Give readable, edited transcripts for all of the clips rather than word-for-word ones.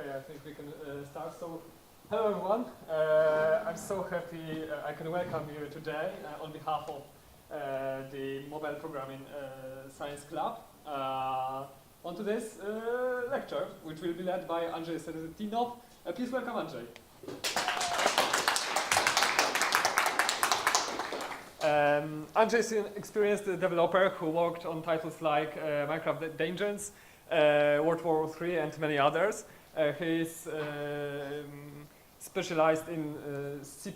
Okay, I think we can start. So, hello everyone. I'm so happy I can welcome you today on behalf of the Mobile Programming Science Club on today's lecture, which will be led by Andrzej Serazetdinow. Please welcome Andrzej. Andrzej is an experienced developer who worked on titles like Minecraft Dungeons, World War III and many others. He is specialized in C++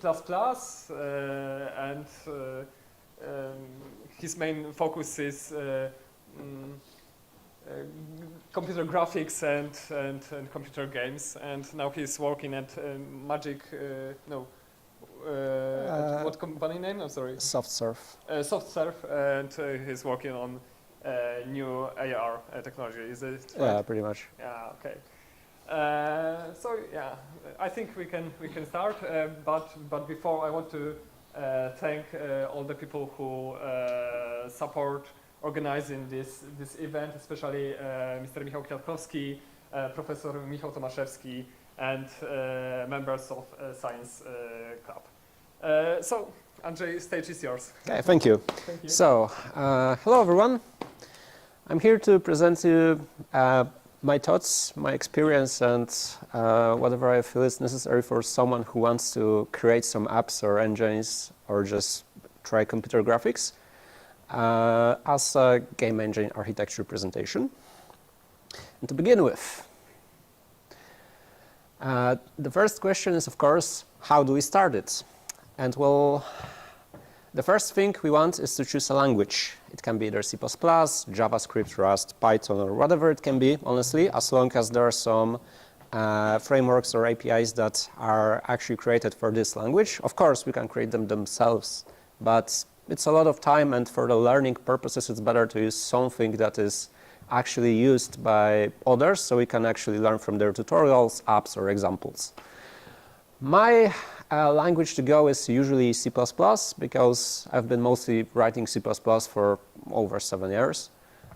and his main focus is computer graphics and computer games. And now he's working at what company name? I'm sorry. SoftSurf. SoftSurf, and he's working on new AR technology. Is it right? Yeah, pretty much. Yeah. Okay. So yeah, I think we can start. But before, I want to thank all the people who support organizing this event, especially Mr. Michał Kwiatkowski, Professor Michał Tomaszewski, and members of Science Club. So, Andrzej, stage is yours. Okay, thank you. Thank you. So, hello everyone. I'm here to present you my thoughts, my experience, and whatever I feel is necessary for someone who wants to create some apps or engines or just try computer graphics as a game engine architecture presentation. And to begin with, the first question is, of course, how do we start it? And well, the first thing we want is to choose a language. It can be either C++, JavaScript, Rust, Python, or whatever it can be, honestly, as long as there are some frameworks or APIs that are actually created for this language. Of course, we can create them themselves, but it's a lot of time, and for the learning purposes, it's better to use something that is actually used by others, so we can actually learn from their tutorials, apps, or examples. My language to go is usually C++, because I've been mostly writing C++ for over 7 years.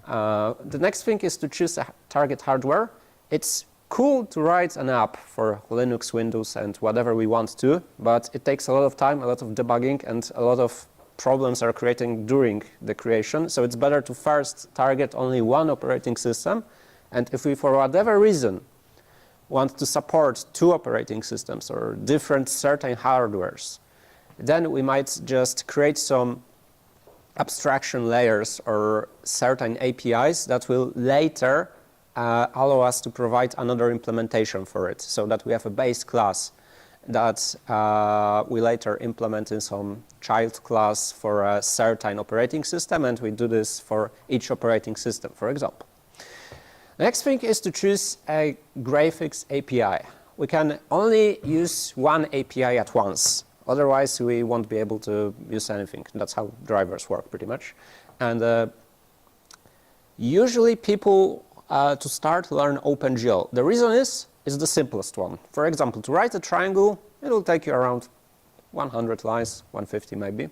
The next thing is to choose a target hardware. It's cool to write an app for Linux, Windows, and whatever we want to, but it takes a lot of time, a lot of debugging, and a lot of problems are creating during the creation. So it's better to first target only one operating system. And if we, for whatever reason, want to support 2 operating systems or different certain hardwares, then we might just create some abstraction layers or certain APIs that will later allow us to provide another implementation for it, so that we have a base class that we later implement in some child class for a certain operating system, and we do this for each operating system, for example. The next thing is to choose a graphics API. We can only use one API at once. Otherwise, we won't be able to use anything. That's how drivers work, pretty much. And usually people, to start, learn OpenGL. The reason is the simplest one. For example, to write a triangle, it will take you around 100 lines, 150 maybe.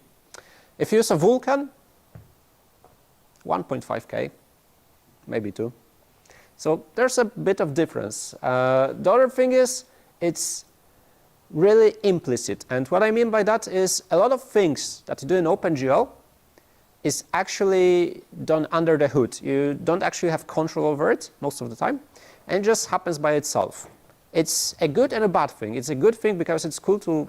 If you use a Vulkan, 1.5K, maybe 2. So there's a bit of difference. The other thing is, it's really implicit. And what I mean by that is a lot of things that you do in OpenGL is actually done under the hood. You don't actually have control over it most of the time, and it just happens by itself. It's a good and a bad thing. It's a good thing because it's cool to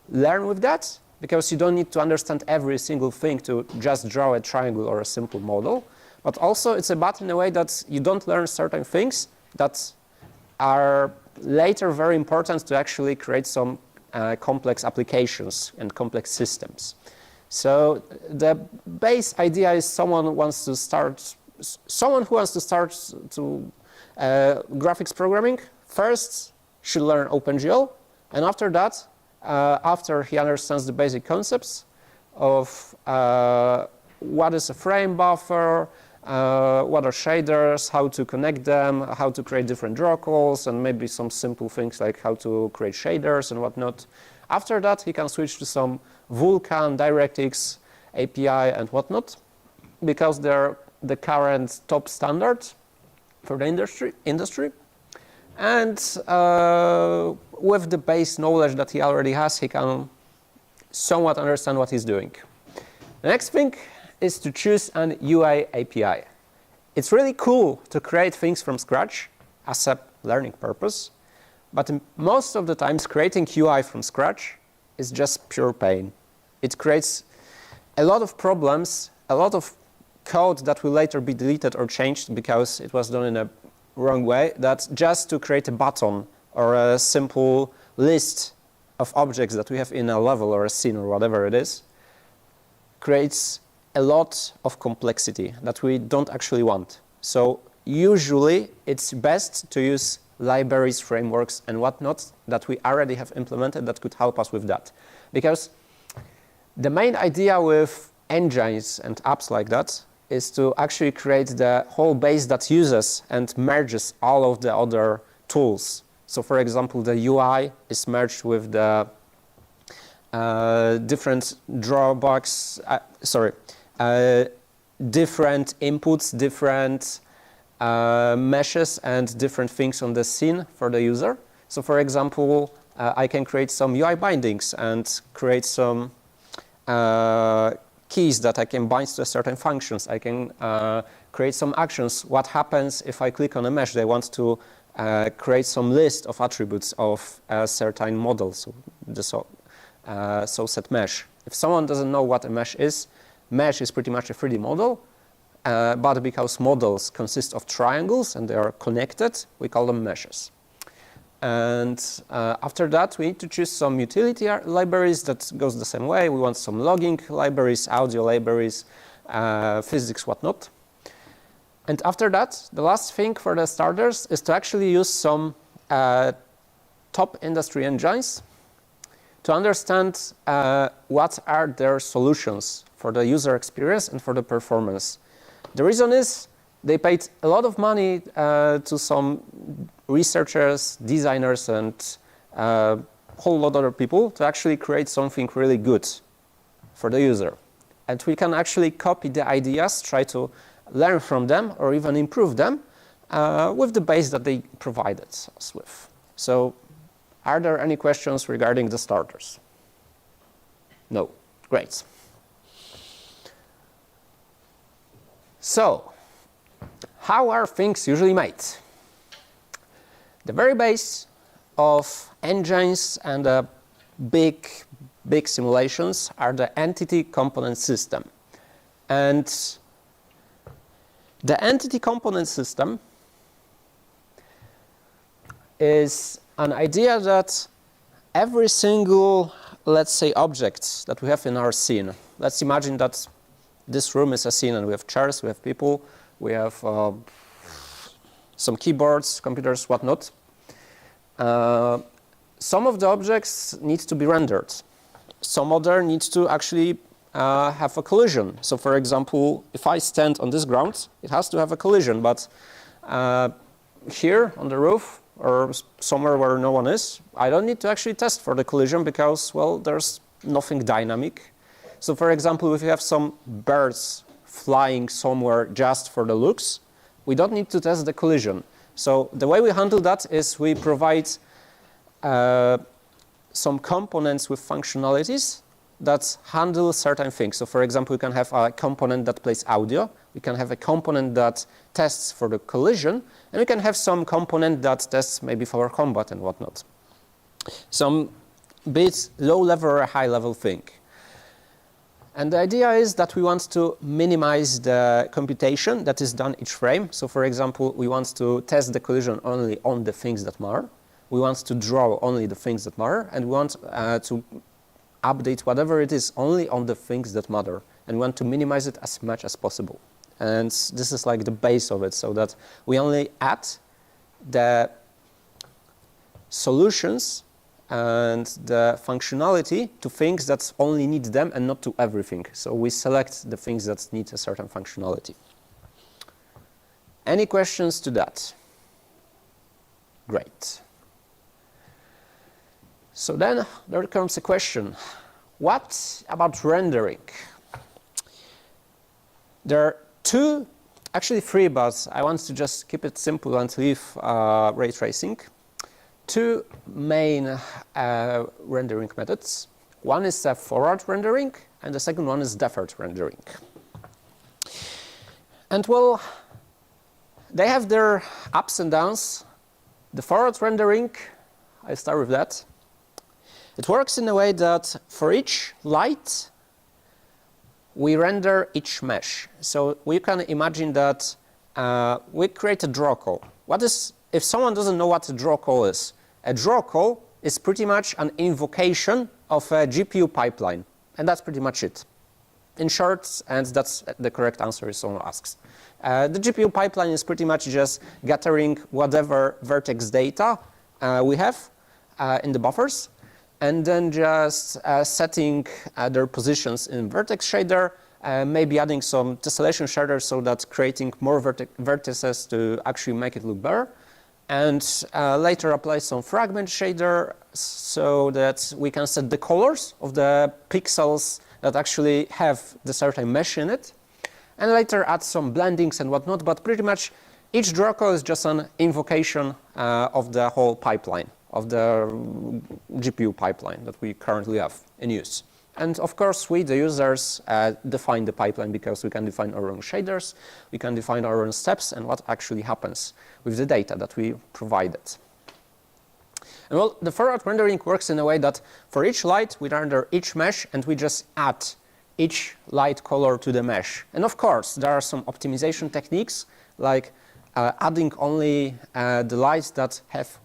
learn with that, because you don't need to understand every single thing to just draw a triangle or a simple model. But also it's a bad in a way that you don't learn certain things that are later very important to actually create some complex applications and complex systems. So the base idea is someone who wants to start to graphics programming first should learn OpenGL, and after that, after he understands the basic concepts of what is a frame buffer, what are shaders, how to connect them, how to create different draw calls, and maybe some simple things like how to create shaders and whatnot. After that, he can switch to some Vulkan, DirectX API and whatnot, because they're the current top standard for the industry. And with the base knowledge that he already has, he can somewhat understand what he's doing. The next thing is to choose an UI API. It's really cool to create things from scratch as a learning purpose, but most of the times creating UI from scratch is just pure pain. It creates a lot of problems, a lot of code that will later be deleted or changed because it was done in a wrong way, that just to create a button or a simple list of objects that we have in a level or a scene or whatever it is, creates a lot of complexity that we don't actually want. So usually it's best to use libraries, frameworks, and whatnot that we already have implemented that could help us with that. Because the main idea with engines and apps like that is to actually create the whole base that uses and merges all of the other tools. So for example, the UI is merged with the different drawbacks, different inputs, different meshes and different things on the scene for the user. So for example, I can create some UI bindings and create some keys that I can bind to certain functions. I can create some actions. What happens if I click on a mesh? They want to create some list of attributes of a certain model, so the set mesh. If someone doesn't know what a mesh is pretty much a 3D model, but because models consist of triangles and they are connected, we call them meshes. And after that, we need to choose some utility libraries that goes the same way. We want some logging libraries, audio libraries, physics, whatnot. And after that, the last thing for the starters is to actually use some top industry engines to understand what are their solutions for the user experience and for the performance. The reason is they paid a lot of money to some researchers, designers, and a whole lot of other people to actually create something really good for the user. And we can actually copy the ideas, try to learn from them, or even improve them with the base that they provided us with. So, are there any questions regarding the starters? No. Great. So, how are things usually made? The very base of engines and big simulations are the entity component system. And the entity component system is an idea that every single, let's say, object that we have in our scene, let's imagine that this room is a scene and we have chairs, we have people, we have some keyboards, computers, whatnot. Some of the objects need to be rendered. Some other need to actually have a collision. So for example, if I stand on this ground, it has to have a collision, but here on the roof or somewhere where no one is, I don't need to actually test for the collision because, well, there's nothing dynamic. So for example, if you have some birds flying somewhere just for the looks, we don't need to test the collision. So the way we handle that is we provide some components with functionalities that handle certain things. So for example, we can have a component that plays audio, we can have a component that tests for the collision, and we can have some component that tests maybe for combat and whatnot. Some bit low level or high level thing. And the idea is that we want to minimize the computation that is done each frame. So for example, we want to test the collision only on the things that matter. We want to draw only the things that matter, and we want to update whatever it is only on the things that matter, and we want to minimize it as much as possible. And this is like the base of it, so that we only add the solutions and the functionality to things that only need them and not to everything. So we select the things that need a certain functionality. Any questions to that? Great. So then there comes a question. What about rendering? There are two, actually three, but I want to just keep it simple and leave ray tracing. two main rendering methods. One is forward rendering, and the second one is deferred rendering. And well, they have their ups and downs. The forward rendering, I start with that. It works in a way that for each light, we render each mesh. So we can imagine that we create a draw call. What is, if someone doesn't know what a draw call is, a draw call is pretty much an invocation of a GPU pipeline. And that's pretty much it. In short, and that's the correct answer if someone asks. The GPU pipeline is pretty much just gathering whatever vertex data we have in the buffers, and then just setting their positions in vertex shader, maybe adding some tessellation shader so that creating more vertices to actually make it look better, and later apply some fragment shader so that we can set the colors of the pixels that actually have the certain mesh in it, and later add some blendings and whatnot, but pretty much each draw call is just an invocation of the whole pipeline, of the GPU pipeline that we currently have in use. And of course, we, the users, define the pipeline because we can define our own shaders, we can define our own steps and what actually happens with the data that we provided. And well, the forward rendering works in a way that for each light, we render each mesh and we just add each light color to the mesh. And of course, there are some optimization techniques like adding only the lights that have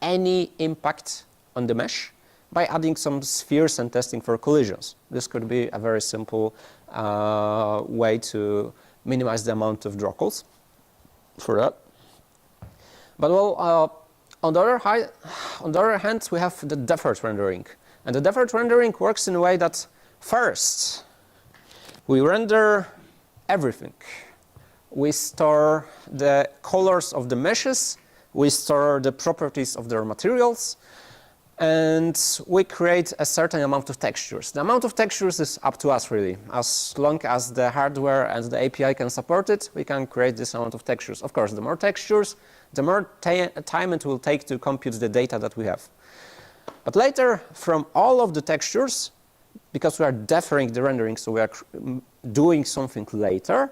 any impact on the mesh by adding some spheres and testing for collisions. This could be a very simple way to minimize the amount of draw calls for that. But well, on the other hand, we have the deferred rendering. And the deferred rendering works in a way that first, we render everything. We store the colors of the meshes, we store the properties of their materials, and we create a certain amount of textures. The amount of textures is up to us, really. As long as the hardware and the API can support it, we can create this amount of textures. Of course, the more textures, the more time it will take to compute the data that we have. But later, from all of the textures, because we are deferring the rendering, so we are doing something later,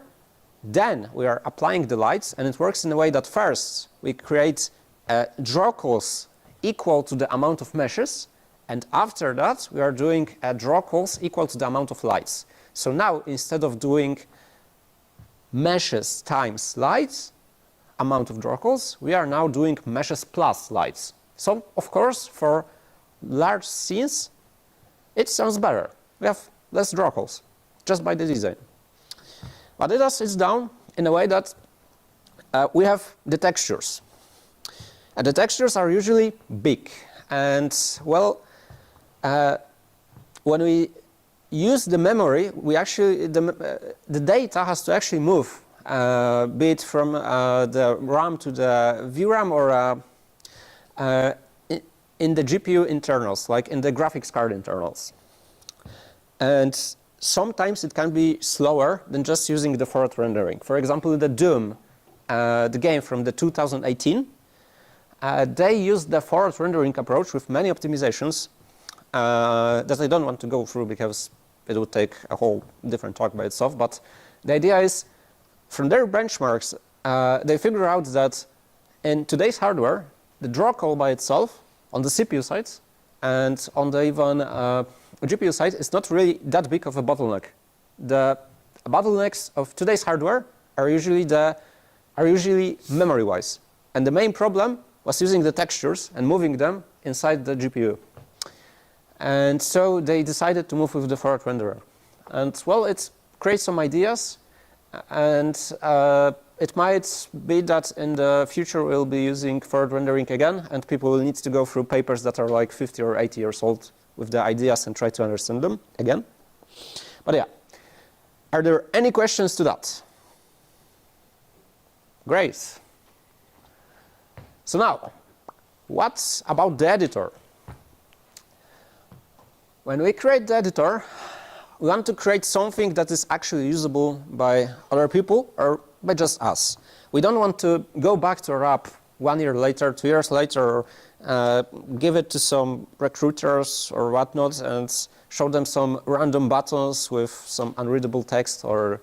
then we are applying the lights, and it works in a way that first we create draw calls equal to the amount of meshes, and after that we are doing draw calls equal to the amount of lights. So now, instead of doing meshes times lights, amount of draw calls, we are now doing meshes plus lights. So, of course, for large scenes, it sounds better. We have less draw calls, just by the design. But it is done in a way that we have the textures. And the textures are usually big. And, well, when we use the memory, we actually, the data has to actually move, be it from the RAM to the VRAM or in the GPU internals, like in the graphics card internals. And sometimes it can be slower than just using the forward rendering. For example, the Doom, the game from the 2018, they used the forward rendering approach with many optimizations that I don't want to go through because it would take a whole different talk by itself. But the idea is, from their benchmarks, they figure out that in today's hardware, the draw call by itself on the CPU side and on the even GPU side is not really that big of a bottleneck. The bottlenecks of today's hardware are usually memory-wise, and the main problem was using the textures and moving them inside the GPU. And so they decided to move with the forward renderer. And well, it creates some ideas, and it might be that in the future we'll be using forward rendering again, and people will need to go through papers that are like 50 or 80 years old with the ideas and try to understand them again. But yeah, are there any questions to that? Great. So now, what about the editor? When we create the editor, we want to create something that is actually usable by other people or by just us. We don't want to go back to our app 1 year later, 2 years later, or give it to some recruiters or whatnot, and show them some random buttons with some unreadable text, or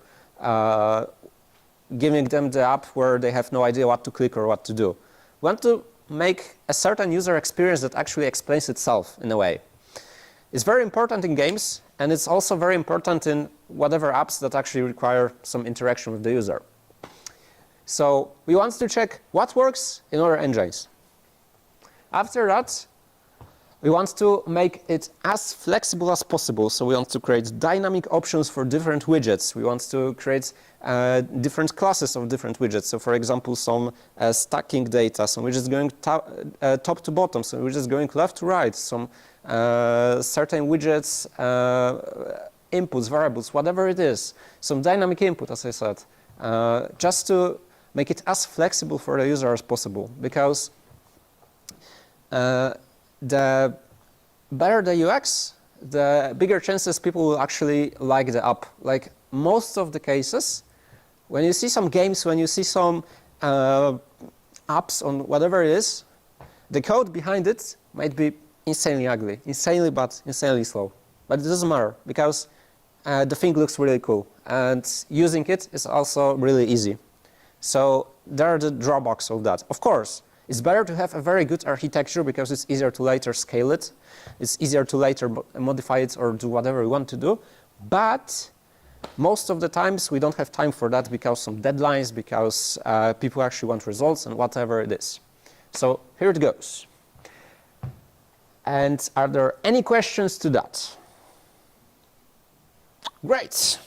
giving them the app where they have no idea what to click or what to do. We want to make a certain user experience that actually explains itself in a way. It's very important in games, and it's also very important in whatever apps that actually require some interaction with the user. So we want to check what works in other engines. After that, we want to make it as flexible as possible. So we want to create dynamic options for different widgets. We want to create different classes of different widgets. So for example, some stacking data, some widgets going top to bottom, some widgets going left to right, some certain widgets, inputs, variables, whatever it is, some dynamic input, as I said, just to make it as flexible for the user as possible. Because the better the UX, the bigger chances people will actually like the app. Like most of the cases, when you see some games, when you see some apps on whatever it is, the code behind it might be insanely ugly, insanely bad, insanely slow. But it doesn't matter, because the thing looks really cool, and using it is also really easy. So there are the drawbacks of that. Of course, it's better to have a very good architecture, because it's easier to later scale it. It's easier to later modify it or do whatever we want to do. But most of the times we don't have time for that, because some deadlines, because people actually want results and whatever it is. So here it goes. And are there any questions to that? Great.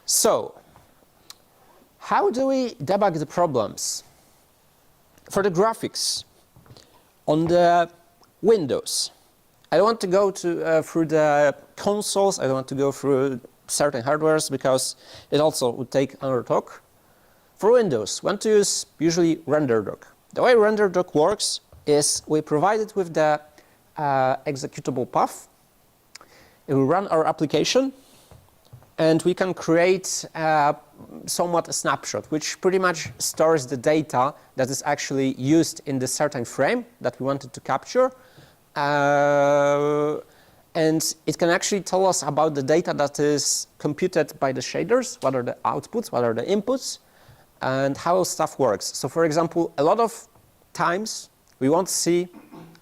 So how do we debug the problems? For the graphics, on the Windows, I don't want to go through the consoles. I don't want to go through certain hardwares, because it also would take another talk. For Windows, we want to use usually RenderDoc. The way RenderDoc works is we provide it with the executable path. It will run our application, and we can create somewhat a snapshot, which pretty much stores the data that is actually used in the certain frame that we wanted to capture. And it can actually tell us about the data that is computed by the shaders, what are the outputs, what are the inputs, and how stuff works. So for example, a lot of times we want to see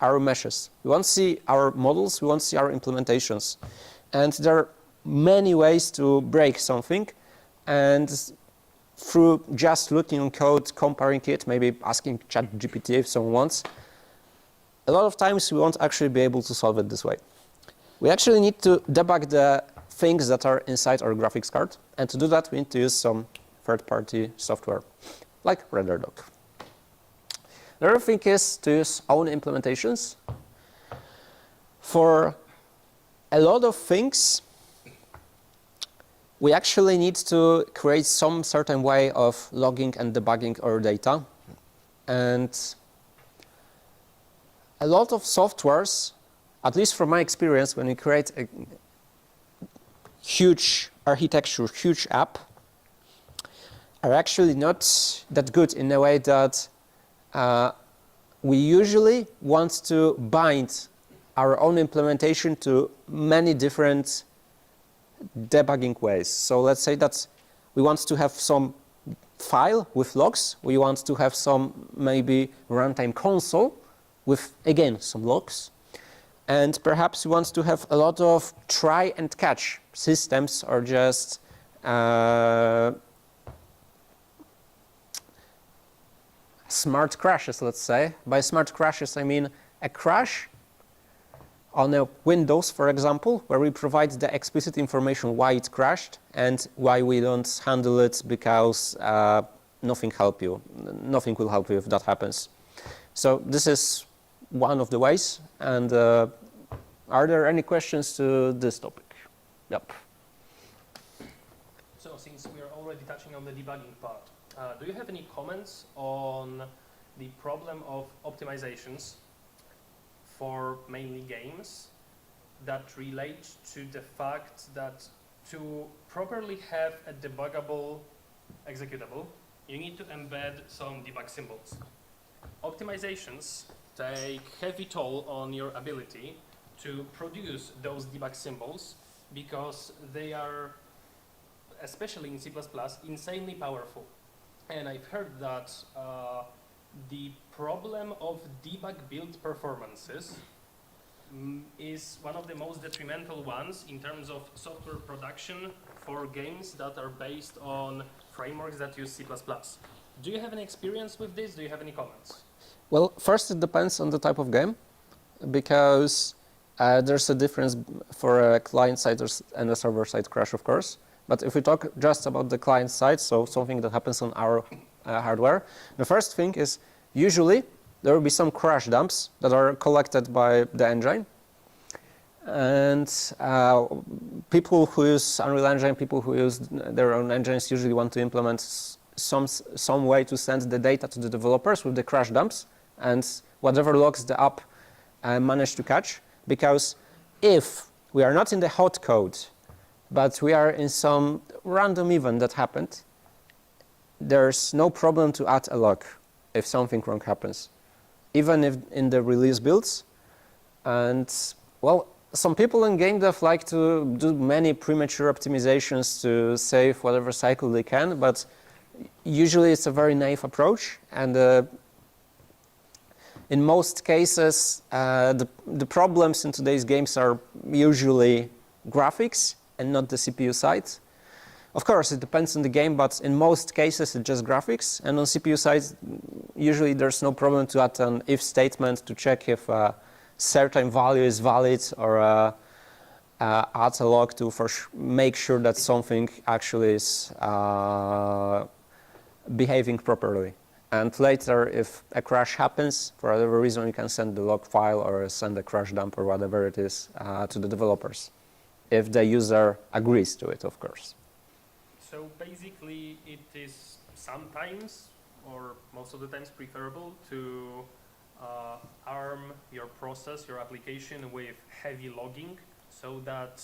our meshes. We want to see our models. We want to see our implementations. And there are many ways to break something. And through just looking on code, comparing it, maybe asking ChatGPT if someone wants, a lot of times we won't actually be able to solve it this way. We actually need to debug the things that are inside our graphics card. And to do that, we need to use some third-party software, like RenderDoc. The other thing is to use own implementations. For a lot of things, we actually need to create some certain way of logging and debugging our data. And a lot of softwares, at least from my experience, when you create a huge architecture, huge app, are actually not that good in a way that we usually want to bind our own implementation to many different debugging ways. So let's say that we want to have some file with logs. We want to have some maybe runtime console with, again, some logs. And perhaps we want to have a lot of try and catch systems, or just smart crashes, let's say. By smart crashes, I mean a crash on a Windows, for example, where we provide the explicit information why it crashed and why we don't handle it, because nothing will help you if that happens. So this is one of the ways. And are there any questions to this topic? Yep. So since we are already touching on the debugging part, do you have any comments on the problem of optimizations for mainly games that relate to the fact that to properly have a debuggable executable, you need to embed some debug symbols. optimizations take heavy toll on your ability to produce those debug symbols because they are, especially in C++, insanely powerful. And I've heard that the problem of debug build performances is one of the most detrimental ones in terms of software production for games that are based on frameworks that use C++. Do you have any experience with this? Do you have any comments? Well, first it depends on the type of game, because there's a difference for a client-side and a server-side crash, of course. But if we talk just about the client side, so something that happens on our hardware, the first thing is usually there will be some crash dumps that are collected by the engine. And people who use Unreal Engine, people who use their own engines usually want to implement some way to send the data to the developers with the crash dumps and whatever logs the app manage to catch. Because if we are not in the hot code, but we are in some random event that happened, there's no problem to add a log if something wrong happens, even if in the release builds. And well, some people in game dev like to do many premature optimizations to save whatever cycle they can, but usually it's a very naive approach. And in most cases, the problems in today's games are usually graphics and not the CPU side. Of course, it depends on the game, but in most cases, it's just graphics. And on CPU side, usually there's no problem to add an if statement to check if a certain value is valid, or add a log to make sure that something actually is behaving properly. And later, if a crash happens, for whatever reason, you can send the log file or send a crash dump or whatever it is to the developers, if the user agrees to it, of course. So basically, it is sometimes, or most of the times, preferable to arm your process, your application with heavy logging, so that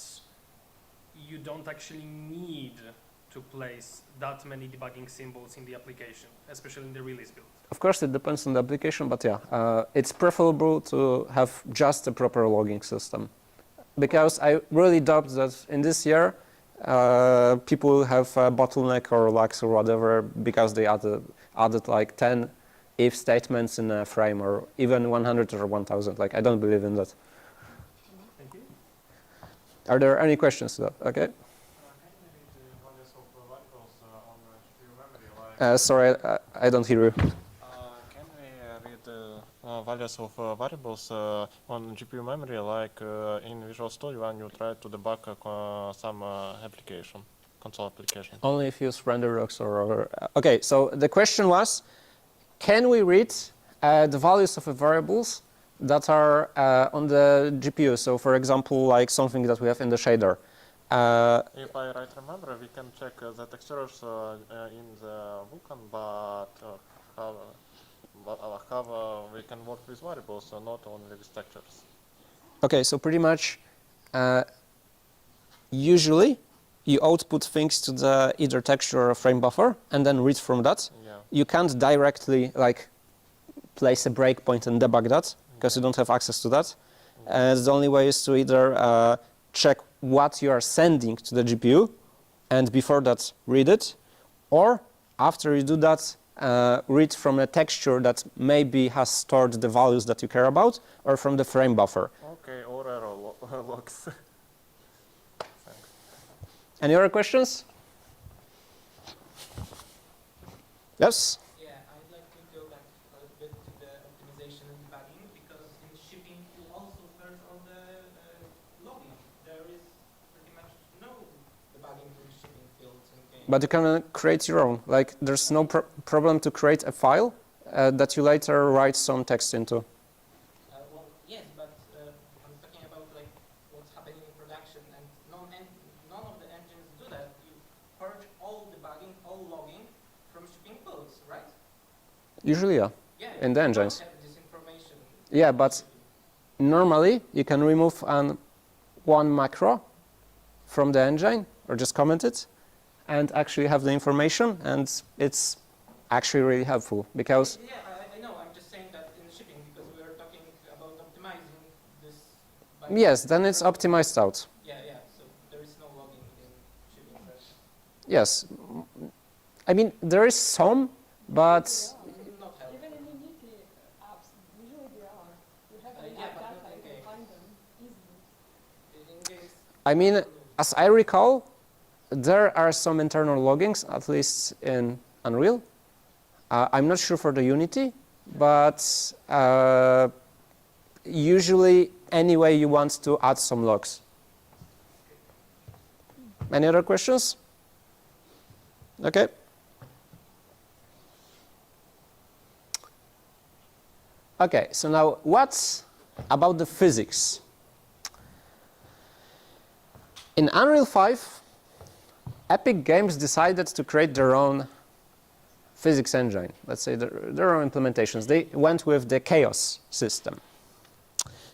you don't actually need to place that many debugging symbols in the application, especially in the release build. Of course, it depends on the application, but yeah, it's preferable to have just a proper logging system. Because I really doubt that in this year, people have a bottleneck or lags or whatever because they added like 10 if statements in a frame, or even 100 or 1000. Like, I don't believe in that. Thank you. Are there any questions to that? Okay. Sorry, I don't hear you. Can we read values of variables on GPU memory, like in Visual Studio when you try to debug some application, console application? Only if you use renderdocs or okay, so the question was, can we read the values of variables that are on the GPU? So for example, like something that we have in the shader. If I right remember, we can check the textures in the Vulkan, but how we can work with variables, not only with textures. Okay, so pretty much, usually you output things to the either texture or frame buffer and then read from that. Yeah. You can't directly like place a breakpoint and debug that because you don't have access to that. The only way is to either check what you are sending to the GPU and before that read it, or after you do that, read from a texture that maybe has stored the values that you care about, or from the frame buffer. Okay, or error logs. Any other questions? Yes? Yeah, I'd like to go back a little bit to the optimization and debugging, because in shipping you also first on the logging. There is pretty much no debugging for the shipping fields in game. But you can create your own. Like, there's no problem to create a file that you later write some text into. Well, yes, but I'm talking about like what's happening in production, and none of the engines do that. You purge all debugging, all logging from shipping codes, right? Usually, yeah, Yeah. in the you engines. don't have this information. Yeah, but normally you can remove one macro from the engine or just comment it and actually have the information, and it's actually really helpful because Yeah, I know. I'm just saying Yes, then it's optimized out. Yeah, so there is no logging in shipping session. Yes. I mean, there is some, but Not helpful. Even in Unity apps, usually there are. You have the Yeah, app but data, not you in can find them easily. In case I mean, as I recall, there are some internal loggings, at least in Unreal. I'm not sure for the Unity, but usually anyway you want to add some logs. Any other questions? Okay. Okay, so now what about the physics? In Unreal 5, Epic Games decided to create their own physics engine, let's say their own implementations. They went with the Chaos system.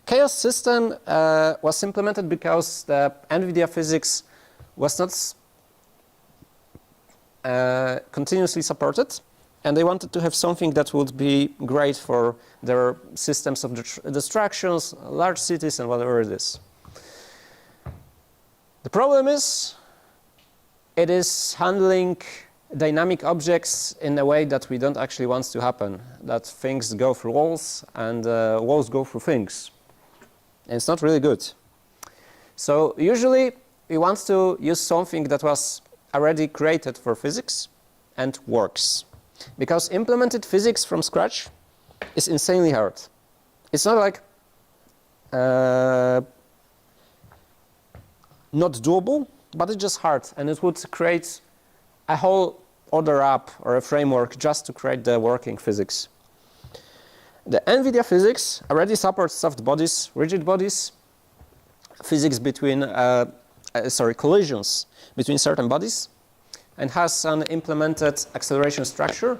Chaos system was implemented because the NVIDIA physics was not continuously supported, and they wanted to have something that would be great for their systems of distractions, large cities, and whatever it is. The problem is, it is handling dynamic objects in a way that we don't actually want to happen, that things go through walls and walls go through things. And it's not really good. So usually we want to use something that was already created for physics and works. Because implemented physics from scratch is insanely hard. It's not like not doable, but it's just hard, and it would create a whole other app or a framework just to create the working physics. The NVIDIA physics already supports soft bodies, rigid bodies, physics between, collisions between certain bodies, and has an implemented acceleration structure,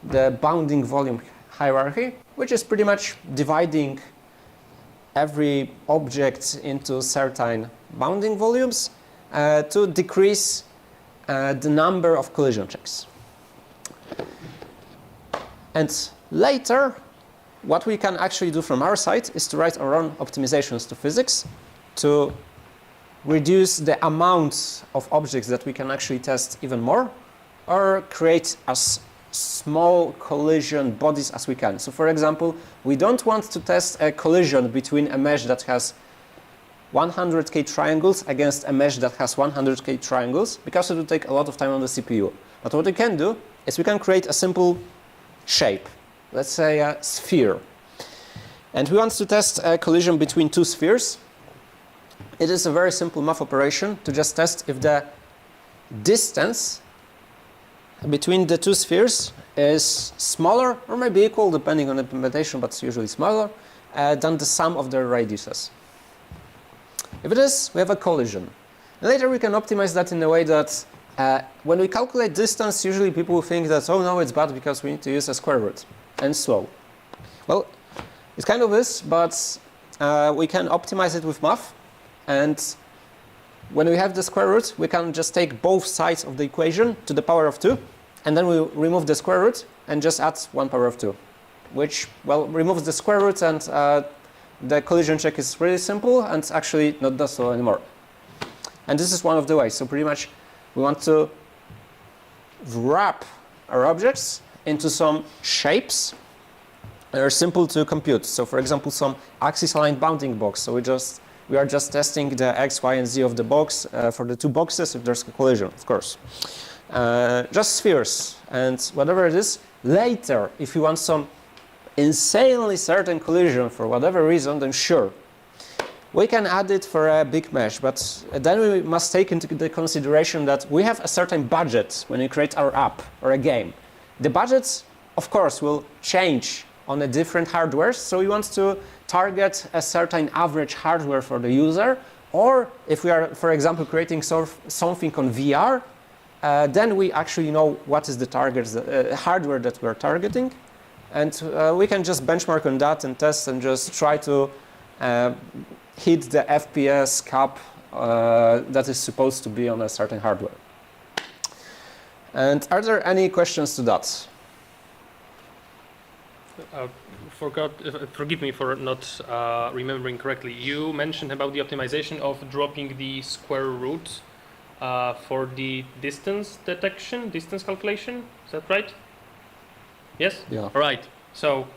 the bounding volume hierarchy, which is pretty much dividing every object into certain bounding volumes to decrease the number of collision checks. And later, what we can actually do from our side is to write our own optimizations to physics to reduce the amount of objects that we can actually test even more, or create as small collision bodies as we can. So for example, we don't want to test a collision between a mesh that has 100k triangles against a mesh that has 100k triangles, because it will take a lot of time on the CPU. But what we can do is we can create a simple shape, let's say a sphere. And we want to test a collision between two spheres. It is a very simple math operation to just test if the distance between the two spheres is smaller, or maybe equal, depending on the implementation, but it's usually smaller, than the sum of their radiuses. If it is, we have a collision. Later we can optimize that in a way that when we calculate distance, usually people think that, oh no, it's bad because we need to use a square root and slow. Well, it kind of is, but we can optimize it with math. And when we have the square root, we can just take both sides of the equation to the power of 2, and then we remove the square root and just add 1 power of 2, which, well, removes the square root, and the collision check is really simple and actually not does so anymore. And this is one of the ways. So pretty much we want to wrap our objects into some shapes that are simple to compute. So for example, some axis-aligned bounding box. So we are just testing the x, y, and z of the box for the two boxes if there's a collision, of course. Just spheres, and whatever it is. Later, if you want some insanely certain collision for whatever reason, then sure, we can add it for a big mesh. But then we must take into the consideration that we have a certain budget when we create our app or a game. The budgets, of course, will change on a different hardware, so we want to target a certain average hardware for the user. Or if we are, for example, creating something on VR, then we actually know what is the hardware that we're targeting, and we can just benchmark on that and test and just try to hit the FPS cap that is supposed to be on a certain hardware. And are there any questions to that? forgive me for not remembering correctly. You mentioned about the optimization of dropping the square root for the distance detection, distance calculation. Is that right? Yes? Yeah. All right. So,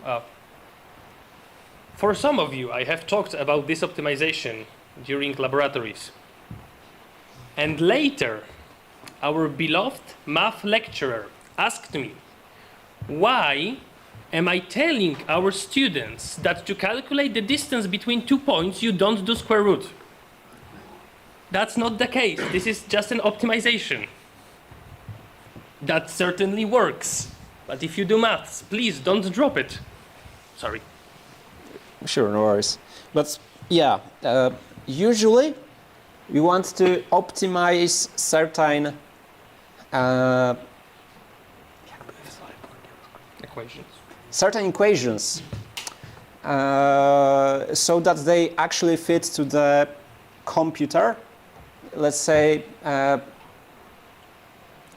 for some of you, I have talked about this optimization during laboratories. And later, our beloved math lecturer asked me, why am I telling our students that to calculate the distance between 2 points, you don't do square root? That's not the case. This is just an optimization. That certainly works. But if you do maths, please don't drop it. Sorry. Sure, no worries. But yeah, usually we want to optimize certain equations so that they actually fit to the computer, let's say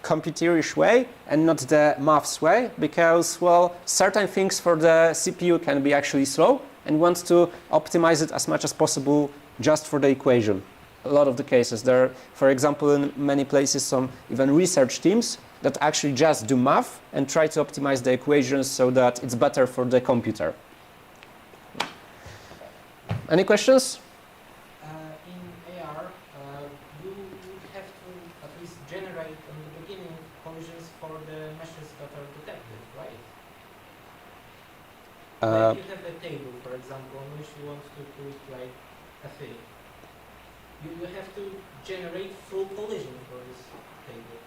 computerish way and not the maths way, because, well, certain things for the CPU can be actually slow and want to optimize it as much as possible just for the equation. A lot of the cases there are, for example, in many places, some even research teams that actually just do math and try to optimize the equations so that it's better for the computer. Any questions? In AR, you would have to at least generate in the beginning collisions for the meshes that are detected, right? Like you have a table, for example, in which you want to put like a thing. You have to generate full collision for this table.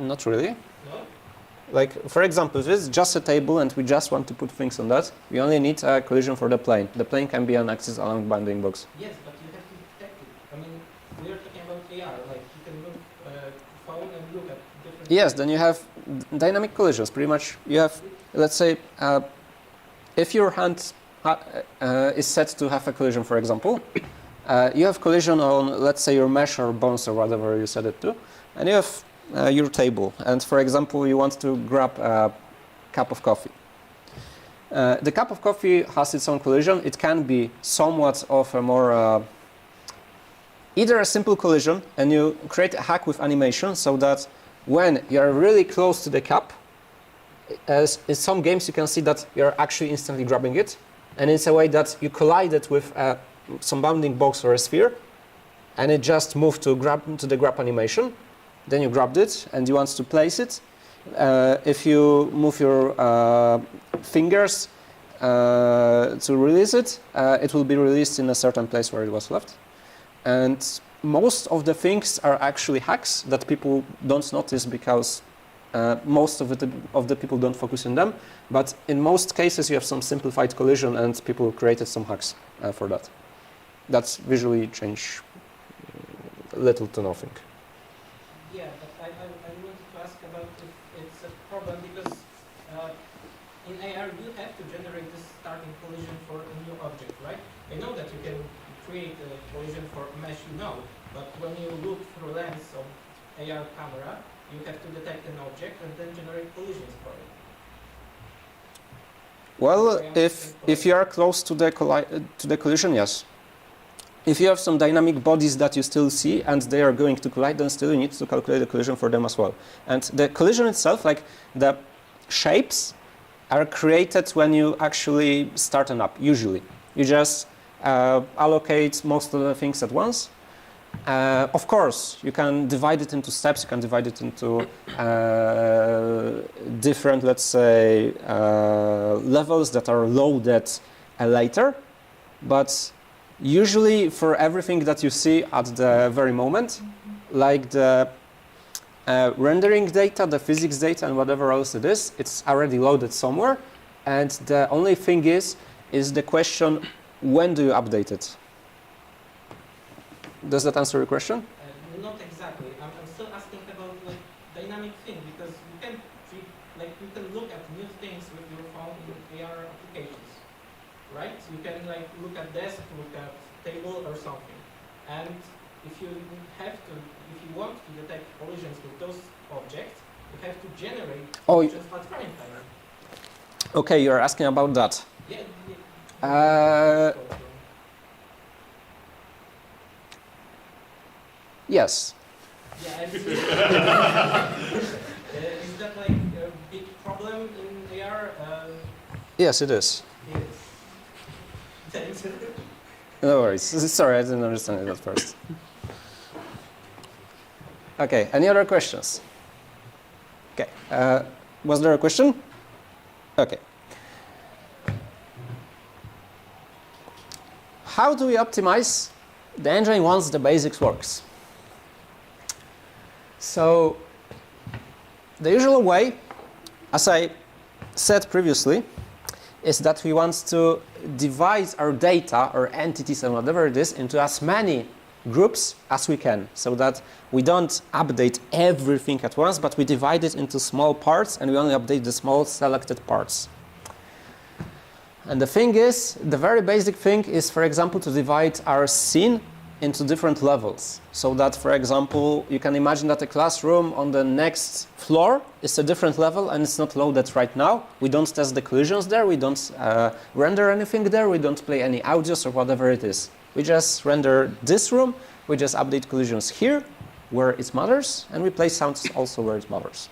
Not really. No? Like, for example, if it's just a table and we just want to put things on that, we only need a collision for the plane. The plane can be an axis along bounding box. Yes, but you have to detect it. I mean, we are talking about AR, like you can look phone and look at different... Yes, then you have dynamic collisions. Pretty much you have, let's say, if your hand is set to have a collision, for example, you have collision on, let's say, your mesh or bones or whatever you set it to, and you have your table. And for example, you want to grab a cup of coffee. The cup of coffee has its own collision. It can be somewhat of a more, either a simple collision, and you create a hack with animation so that when you're really close to the cup, as in some games you can see that you're actually instantly grabbing it, and it's a way that you collide it with some bounding box or a sphere, and it just moved to the grab animation. Then you grabbed it and you want to place it. If you move your fingers to release it, it will be released in a certain place where it was left. And most of the things are actually hacks that people don't notice because most of the people don't focus on them. But in most cases, you have some simplified collision and people created some hacks for that. That's visually change little to nothing. Yeah, but I wanted to ask about if it's a problem because in AR you have to generate this starting collision for a new object, right? I know that you can create a collision for a mesh, but when you look through a lens of AR camera, you have to detect an object and then generate collisions for it. Well, if you are close to the collision, yes. If you have some dynamic bodies that you still see and they are going to collide, then still you need to calculate the collision for them as well. And the collision itself, like the shapes, are created when you actually start an app, usually. You just allocate most of the things at once. Of course, you can divide it into steps, you can divide it into different, let's say, levels that are loaded later, but usually for everything that you see at the very moment, like the rendering data, the physics data, and whatever else it is, it's already loaded somewhere, and the only thing is the question, when do you update it? Does that answer your question? Not exactly. I'm still asking about like dynamic thing because you can you can look at new things with your phone in AR applications, right? You can like look at desk, look at table or something, and if you want to detect collisions with those objects, you have to generate collisions at runtime. Okay, you're asking about that. Yeah. Yes. Yeah. Is that like a big problem in AR? Yes, it is. Yes. Thanks. No worries. Sorry, I didn't understand it at first. Okay, any other questions? Okay, was there a question? Okay. How do we optimize the engine once the basics works? So, the usual way, as I said previously, is that we want to divide our data or entities and whatever it is into as many groups as we can, so that we don't update everything at once, but we divide it into small parts and we only update the small selected parts. And the thing is, the very basic thing is, for example, to divide our scene into different levels. So that, for example, you can imagine that a classroom on the next floor is a different level and it's not loaded right now. We don't test the collisions there, we don't render anything there, we don't play any audios or whatever it is. We just render this room, we just update collisions here, where it matters, and we play sounds also where it matters.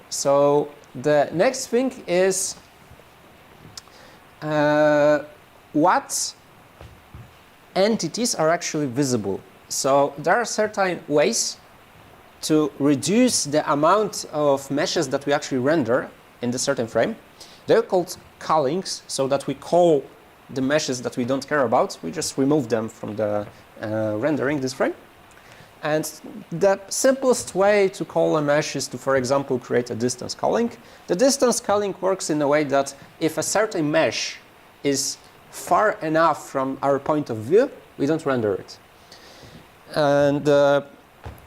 So the next thing is what entities are actually visible. So there are certain ways to reduce the amount of meshes that we actually render in the certain frame. They're called callings, so that we call the meshes that we don't care about. We just remove them from the rendering this frame. And the simplest way to call a mesh is to, for example, create a distance calling. The distance calling works in a way that if a certain mesh is far enough from our point of view, we don't render it. And the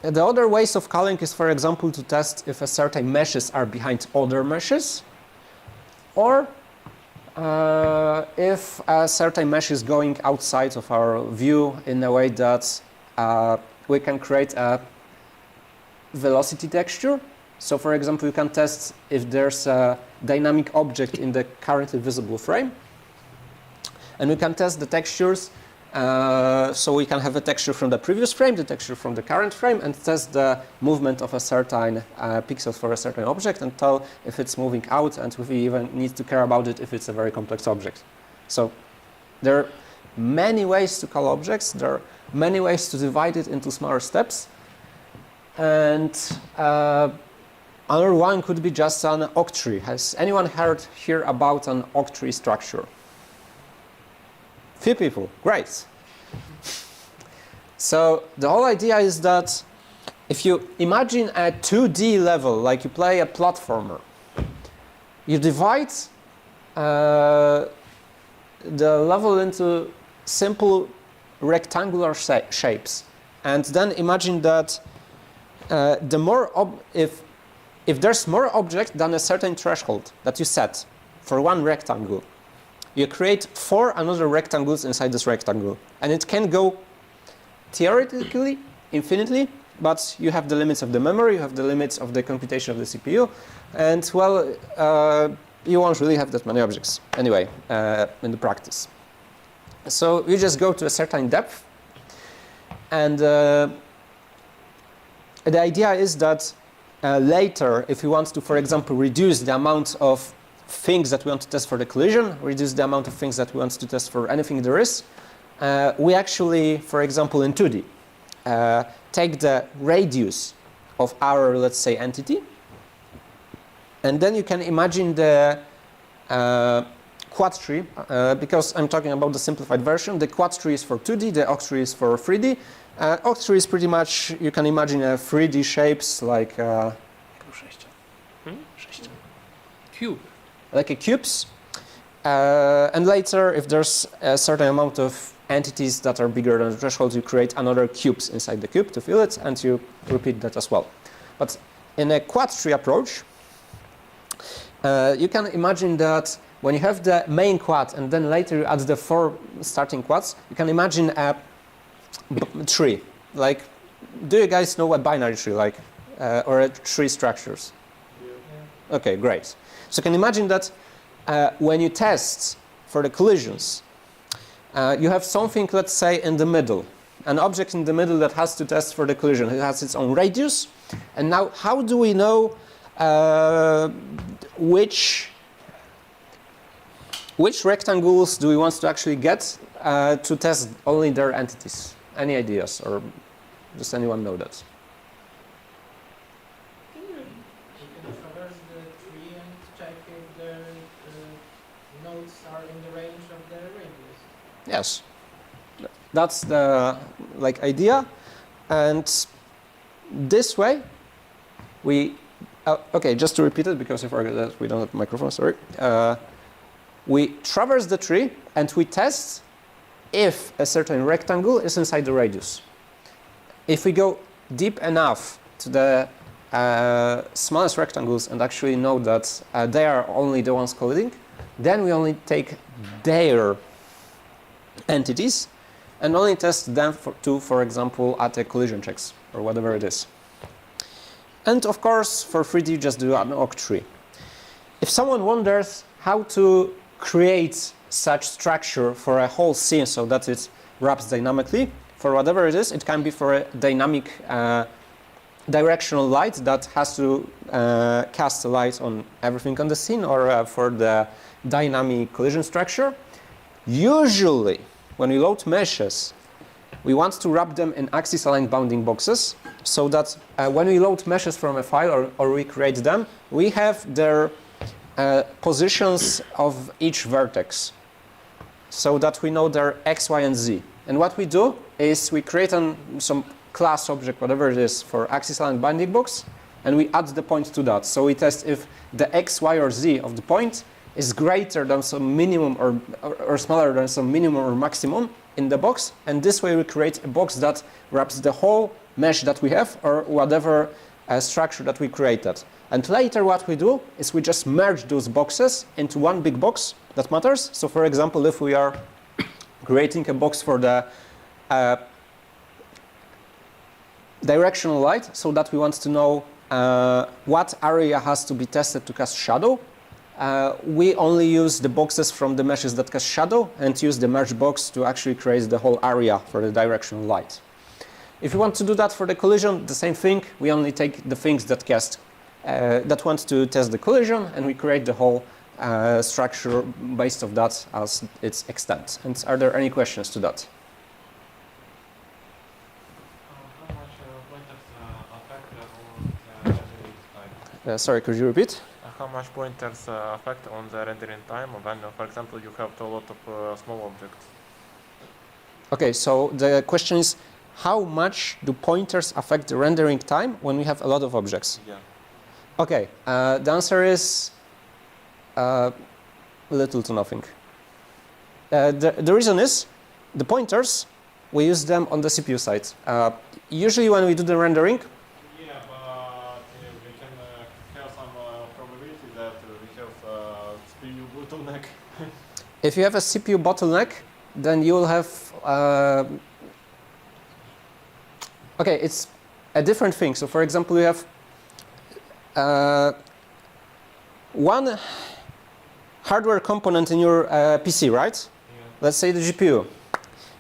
other ways of calling is, for example, to test if a certain meshes are behind other meshes, or if a certain mesh is going outside of our view in a way that we can create a velocity texture. So, for example, you can test if there's a dynamic object in the currently visible frame. And we can test the textures, so we can have a texture from the previous frame, the texture from the current frame, and test the movement of a certain pixel for a certain object and tell if it's moving out, and if we even need to care about it if it's a very complex object. So there are many ways to call objects. There are many ways to divide it into smaller steps. And another one could be just an octree. Has anyone heard here about an octree structure? Few people, great. So the whole idea is that if you imagine a 2D level, like you play a platformer, you divide the level into simple rectangular shapes, and then imagine that the more if there's more objects than a certain threshold that you set for one rectangle, you create 4 another rectangles inside this rectangle, and it can go theoretically infinitely, but you have the limits of the memory, you have the limits of the computation of the CPU, and well, you won't really have that many objects anyway in the practice. So you just go to a certain depth, and the idea is that later, if you want to, for example, reduce the amount of things that we want to test for the collision, reduce the amount of things that we want to test for anything there is, we actually, for example, in 2D, take the radius of our, let's say, entity, and then you can imagine the quad tree, because I'm talking about the simplified version. The quad tree is for 2D, the octree is for 3D. Octree is pretty much, you can imagine a 3D shapes like Cube. like a cubes. And later, if there's a certain amount of entities that are bigger than the threshold, you create another cubes inside the cube to fill it, and you repeat that as well. But in a quad tree approach, you can imagine that when you have the main quad and then later you add the 4 starting quads, you can imagine a tree. Like, do you guys know a binary tree, like, or a tree structures? Yeah. Okay, great. So you can imagine that when you test for the collisions, you have something, let's say, in the middle. An object in the middle that has to test for the collision. It has its own radius. And now, how do we know which rectangles do we want to actually get to test only their entities? Any ideas, or does anyone know that? You can traverse the tree and check if the nodes are in the range of the radius. Yes, that's the idea, and this way we. Okay, just to repeat it because I forgot that we don't have a microphone. Sorry. We traverse the tree and we test if a certain rectangle is inside the radius. If we go deep enough to the smallest rectangles and actually know that they are only the ones colliding, then we only take their entities and only test them for example, at the collision checks or whatever it is. And of course, for 3D, just do an octree. If someone wonders how to create such structure for a whole scene so that it wraps dynamically, for whatever it is, it can be for a dynamic directional light that has to cast a light on everything on the scene, or for the dynamic collision structure. Usually, when we load meshes, we want to wrap them in axis-aligned bounding boxes so that when we load meshes from a file or we create them, we have their positions of each vertex so that we know their x, y, and z. And what we do is we create some class object, whatever it is, for axis-aligned bounding box, and we add the point to that. So we test if the x, y, or z of the point is greater than some minimum or smaller than some minimum or maximum in the box, and this way we create a box that wraps the whole mesh that we have or whatever structure that we created. And later what we do is we just merge those boxes into one big box that matters. So for example, if we are creating a box for the directional light, so that we want to know what area has to be tested to cast shadow, we only use the boxes from the meshes that cast shadow and use the merge box to actually create the whole area for the directional light. If you want to do that for the collision, the same thing. We only take the things that cast, that want to test the collision, and we create the whole structure based on that as its extent. And are there any questions to that? How much pointers affect on the rendering time? Sorry, could you repeat? How much pointers affect on the rendering time when, for example, you have a lot of small objects? Okay, so the question is, how much do pointers affect the rendering time when we have a lot of objects? Yeah. Okay, the answer is little to nothing. The reason is, the pointers, we use them on the CPU side. Usually when we do the rendering, Yeah, but we can have some probability that we have CPU bottleneck. if you have a CPU bottleneck, then you will have okay, it's a different thing. So for example, you have one hardware component in your PC, right? Yeah. Let's say the GPU.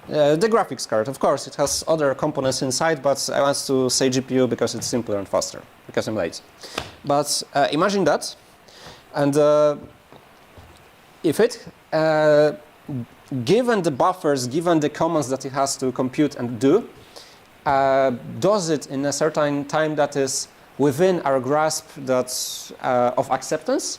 The graphics card, of course, it has other components inside, but I want to say GPU because it's simpler and faster, because I'm late. But imagine that, and if it, given the buffers, given the commands that it has to compute and do, does it in a certain time that is within our grasp that's, of acceptance,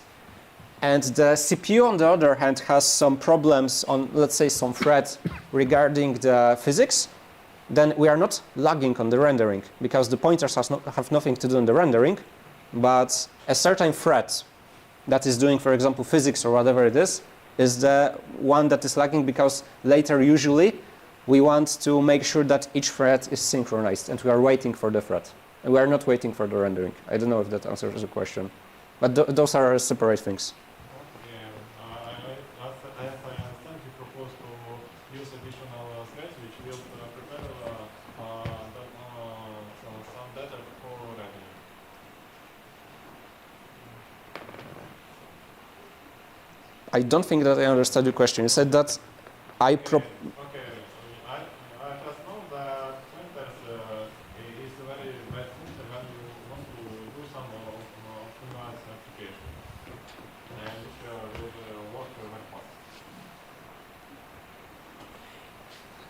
and the CPU, on the other hand, has some problems on, let's say, some thread regarding the physics, then we are not lagging on the rendering, because the pointers have nothing to do in the rendering, but a certain thread that is doing, for example, physics or whatever it is the one that is lagging, because later, usually, we want to make sure that each thread is synchronized, and we are waiting for the thread. And we are not waiting for the rendering. I don't know if that answers the question. But those are separate things. As I understand, you propose to use additional threads which will prepare some data for rendering. I don't think that I understood your question. You said that I Okay, I just know that pointers is a very bad function when you want to do some optimized application, and which will work very fast.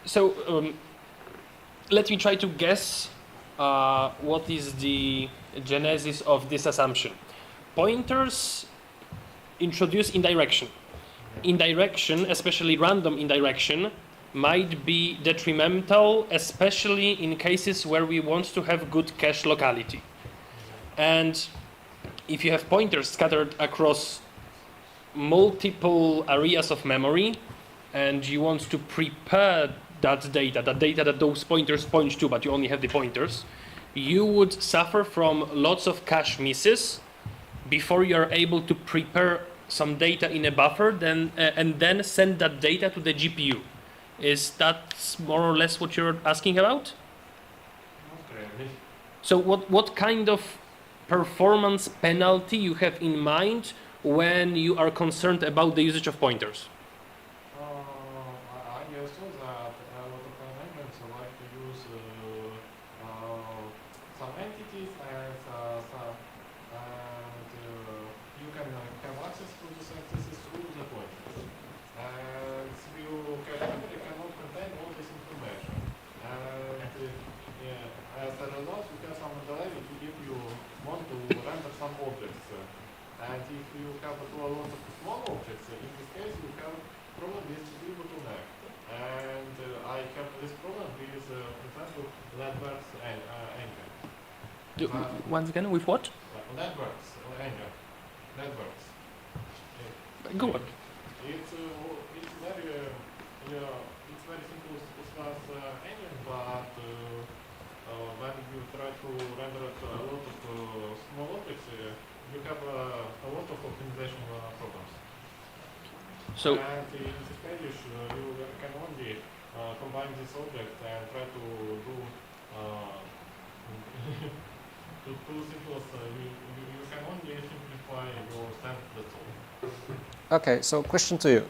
So let me try to guess what is the genesis of this assumption. Pointers introduce indirection. Indirection, especially random indirection, might be detrimental, especially in cases where we want to have good cache locality. And if you have pointers scattered across multiple areas of memory, and you want to prepare that data that those pointers point to, but you only have the pointers, you would suffer from lots of cache misses before you're able to prepare some data in a buffer and then send that data to the GPU. Is that more or less what you're asking about? Not really. So what kind of performance penalty you have in mind when you are concerned about the usage of pointers? I assume that a lot of environments like to use some entities and you can have access to these entities through the pointers. And you cannot contain all this information. And as a result, you have some delay if you want to render some objects. And if you have a lot of small objects, in this case you have problem with GPU bottleneck. And I have this problem with, for example, networks and engine. Once again, with what? Networks or engine. Networks. Go on. It's very simple to start engine, but when you try to render a lot of small objects, you have a lot of optimization problems. So And in this case, you can only combine this object and try to do too simple. You can only simplify your sense, that's all. Okay, so question to you.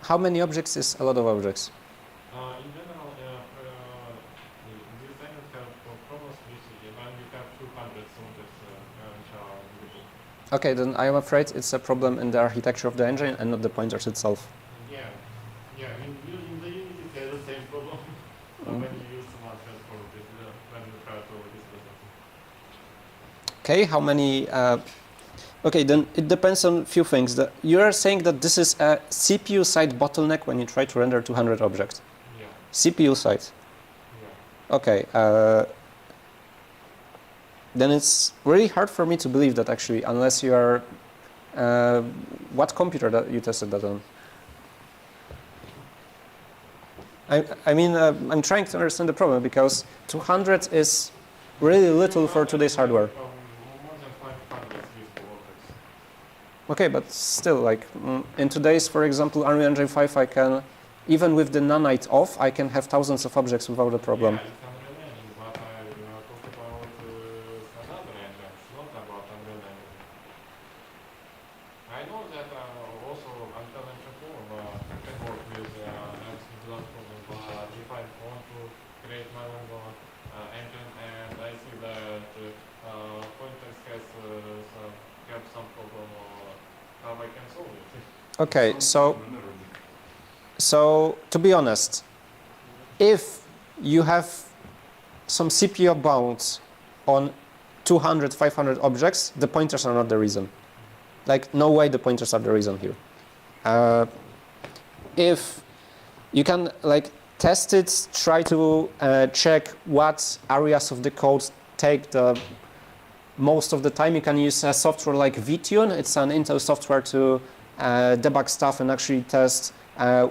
How many objects is a lot of objects? In general, designers have problems with when you have 200 objects which are visible. Okay, then I am afraid it's a problem in the architecture of the engine and not the pointers itself. Yeah. In the Unity, there's the same problem when you use some transform when you try to display something. Okay, how many? Okay, then it depends on a few things. You are saying that this is a CPU side bottleneck when you try to render 200 objects. Yeah. CPU side. Yeah. Okay. Then it's really hard for me to believe that actually, unless you are. What computer that you tested that on? I mean, I'm trying to understand the problem because 200 is really little for today's hardware. More than 500 useful objects. Okay, but still, like in today's, for example, Unreal Engine 5, I can, even with the nanite off, I can have thousands of objects without a problem. Yeah, it's Unreal Engine, but I talk about another engine, not about Unreal Engine. I know that also Unreal Engine 4 can work with everything without problem, but if I want to create my own engine and I see that pointers have some problem, how I can solve it. Okay, so to be honest, if you have some CPU bounds on 200, 500 objects, the pointers are not the reason. Like, no way the pointers are the reason here. If you can, like, test it, try to check what areas of the code take the most of the time. You can use a software like vTune. It's an Intel software to debug stuff and actually test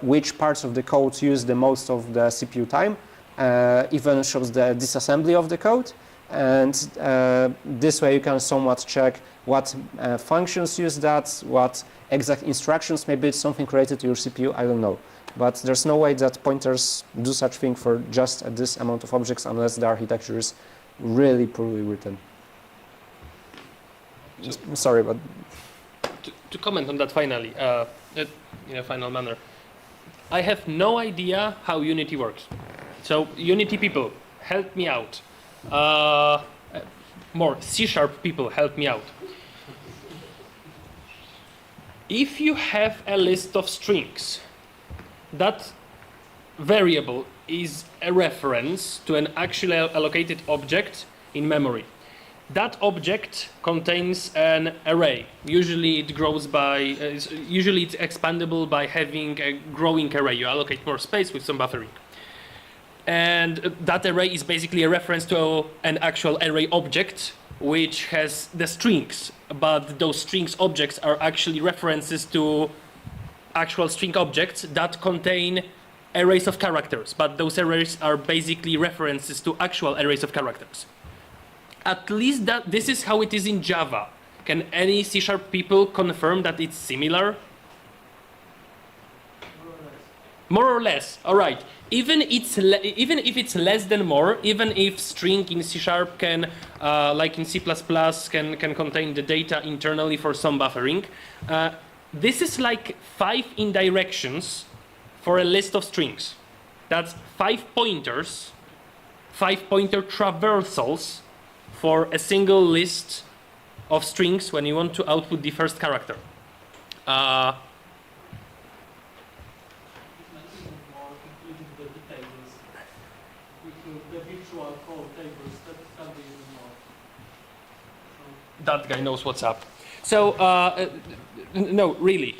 which parts of the code use the most of the CPU time. Even shows the disassembly of the code. And this way you can somewhat check what functions use that, what exact instructions, maybe it's something related to your CPU, I don't know. But there's no way that pointers do such thing for just this amount of objects unless the architecture is really poorly written. Sorry, but to comment on that finally, in a final manner. I have no idea how Unity works. So Unity people, help me out. More C# people, help me out. If you have a list of strings, that variable is a reference to an actually allocated object in memory. That object contains an array. Usually it grows by, usually it's expandable by having a growing array. You allocate more space with some buffering. And that array is basically a reference to an actual array object which has the strings, but those strings objects are actually references to actual string objects that contain arrays of characters, but those arrays are basically references to actual arrays of characters. At least that this is how it is in Java. Can any C# people confirm that it's similar? More or less. All right. Even if it's less than more, even if string in C# can, like in C++, can contain the data internally for some buffering, this is like 5 indirections for a list of strings. That's 5 pointers, 5 pointer traversals for a single list of strings when you want to output the first character. That guy knows what's up. So, no, really.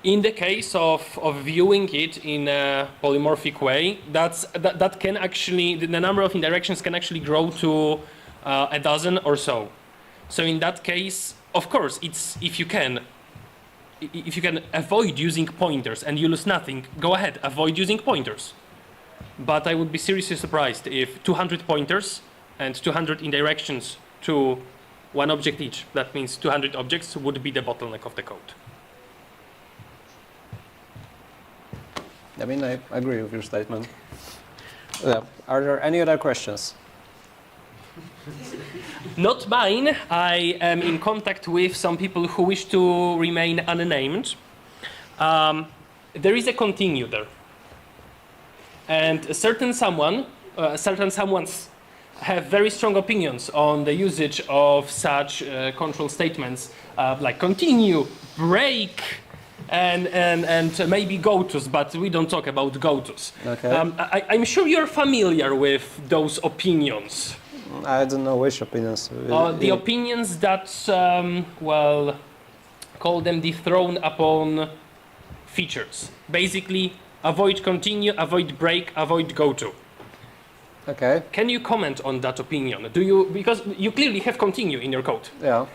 In the case of viewing it in a polymorphic way, that can actually, the number of indirections can actually grow to a dozen or so. So in that case, of course, it's if you can avoid using pointers and you lose nothing, go ahead, avoid using pointers. But I would be seriously surprised if 200 pointers and 200 indirections to one object each, that means 200 objects, would be the bottleneck of the code. I mean, I agree with your statement. Are there any other questions? Not mine. I am in contact with some people who wish to remain unnamed. There is a continue there. And certain someones have very strong opinions on the usage of such control statements like continue, break, and maybe gotos, but we don't talk about gotos. Okay. I'm sure you're familiar with those opinions. I don't know which opinions. The opinions that, well, call them dethrone upon features. Basically, avoid continue, avoid break, avoid goto. Okay. Can you comment on that opinion? Do you, because you clearly have continue in your code. Yeah.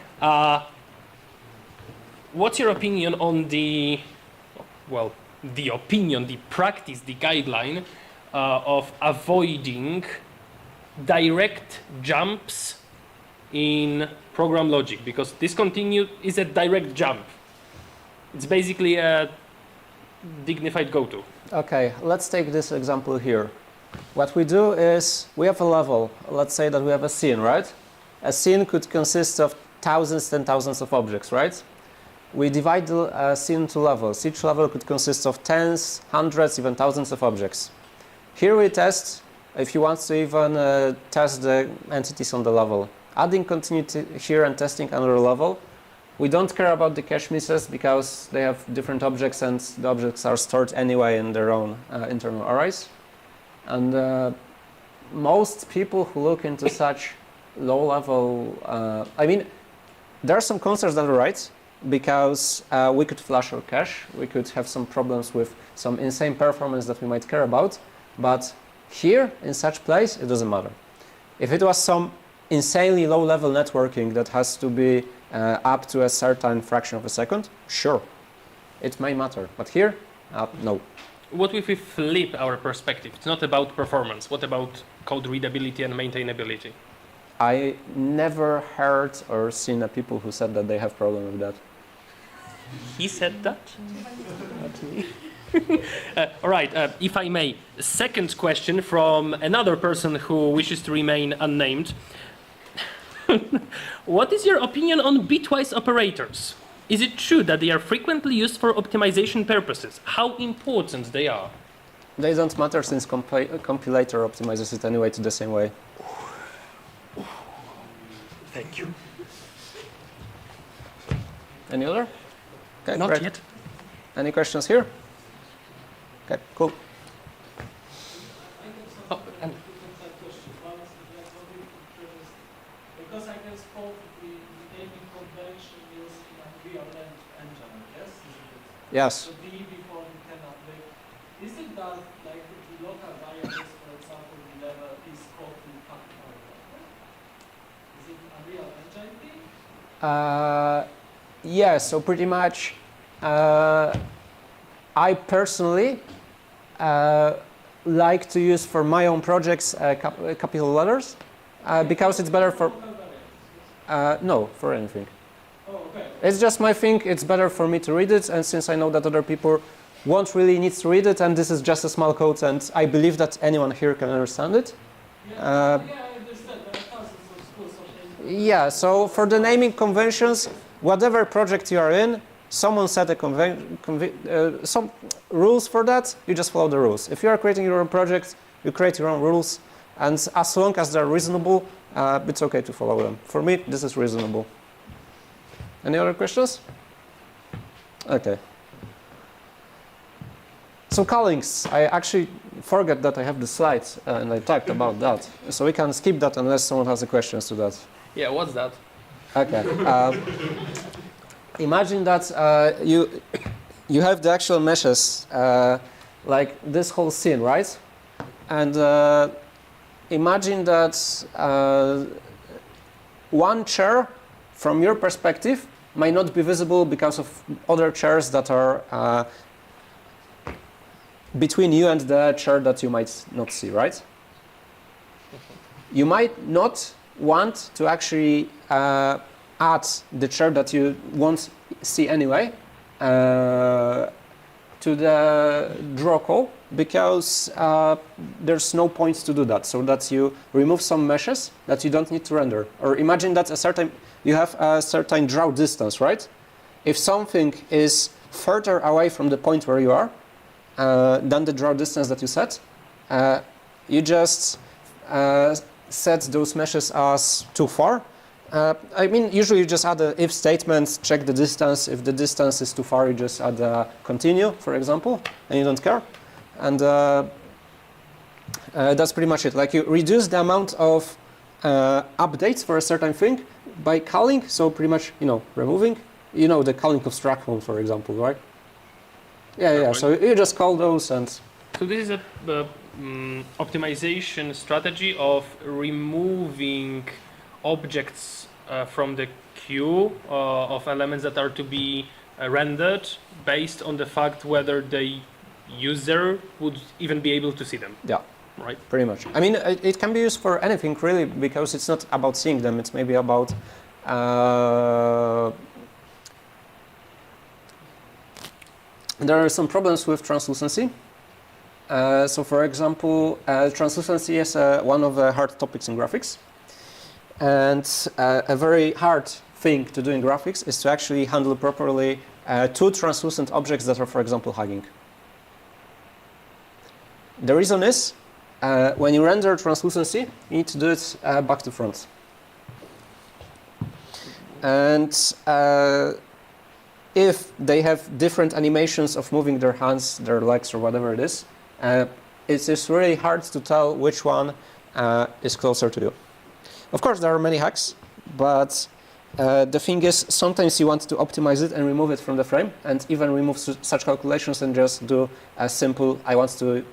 What's your opinion on the, well, the opinion, the practice, the guideline of avoiding direct jumps in program logic? Because this continue is a direct jump. It's basically a dignified goto. Okay, let's take this example here. What we do is, we have a level. Let's say that we have a scene, right? A scene could consist of thousands and thousands of objects, right? We divide the scene into levels. Each level could consist of tens, hundreds, even thousands of objects. Here we test, if you want to even test the entities on the level. Adding continuity here and testing another level. We don't care about the cache misses because they have different objects and the objects are stored anyway in their own internal arrays. And most people who look into such low-level, I mean, there are some concerns that are right, because we could flush our cache, we could have some problems with some insane performance that we might care about, but here, in such place, it doesn't matter. If it was some insanely low-level networking that has to be up to a certain fraction of a second, sure, it may matter, but here, no. What if we flip our perspective? It's not about performance. What about code readability and maintainability? I never heard or seen people who said that they have problem with that. He said that? Not me. All right, if I may, second question from another person who wishes to remain unnamed. What is your opinion on bitwise operators? Is it true that they are frequently used for optimization purposes? How important they are? They don't matter since compilator optimizes it anyway to the same way. Thank you. Any other? Okay, Not great. yet. Any questions here? Okay, cool. Oh, and Because I can spot the naming convention used in Unreal Engine, yes? Yes. So D before you cannot make. Is it that like the local variables, for example, the level is called to capital letter? Is it Unreal Engine thing? Yeah, so pretty much I personally like to use for my own projects capital letters because it's better for... Local variables, yes. No, for anything. Oh, okay. It's just my thing, it's better for me to read it, and since I know that other people won't really need to read it, and this is just a small code, and I believe that anyone here can understand it. Yeah, I understand. There are thousands of schools of naming. Yeah, so for the naming conventions, whatever project you are in, someone set a some rules for that, you just follow the rules. If you are creating your own project, you create your own rules, and as long as they're reasonable, it's okay to follow them. For me, this is reasonable. Any other questions? Okay. So callings, I actually forgot that I have the slides and I talked about that. So we can skip that unless someone has a questions to that. yeah, what's that? Okay. Imagine that you have the actual meshes, like this whole scene, right? And imagine that one chair, from your perspective, might not be visible because of other chairs that are between you and the chair that you might not see, right? You might not want to actually add the chair that you won't see anyway to the draw call because there's no point to do that. So that you remove some meshes that you don't need to render. Or imagine that you have a certain draw distance, right? If something is further away from the point where you are than the draw distance that you set, you just set those meshes as too far. I mean, usually you just add an if statement, check the distance. If the distance is too far, you just add a continue, for example, and you don't care. And that's pretty much it. Like you reduce the amount of updates for a certain thing by calling. So pretty much, removing. The calling of struct one, for example, right? Yeah. So you just call those and. So this is a optimization strategy of removing objects from the queue of elements that are to be rendered based on the fact whether the user would even be able to see them. Yeah. Right. Pretty much. I mean, it can be used for anything really because it's not about seeing them. It's maybe about there are some problems with translucency. So, for example, translucency is one of the hard topics in graphics. And a very hard thing to do in graphics is to actually handle properly two translucent objects that are, for example, hugging. The reason is, when you render translucency, you need to do it back to front. And if they have different animations of moving their hands, their legs, or whatever it is really hard to tell which one is closer to you. Of course, there are many hacks, but the thing is, sometimes you want to optimize it and remove it from the frame, and even remove such calculations and just do a simple, I want to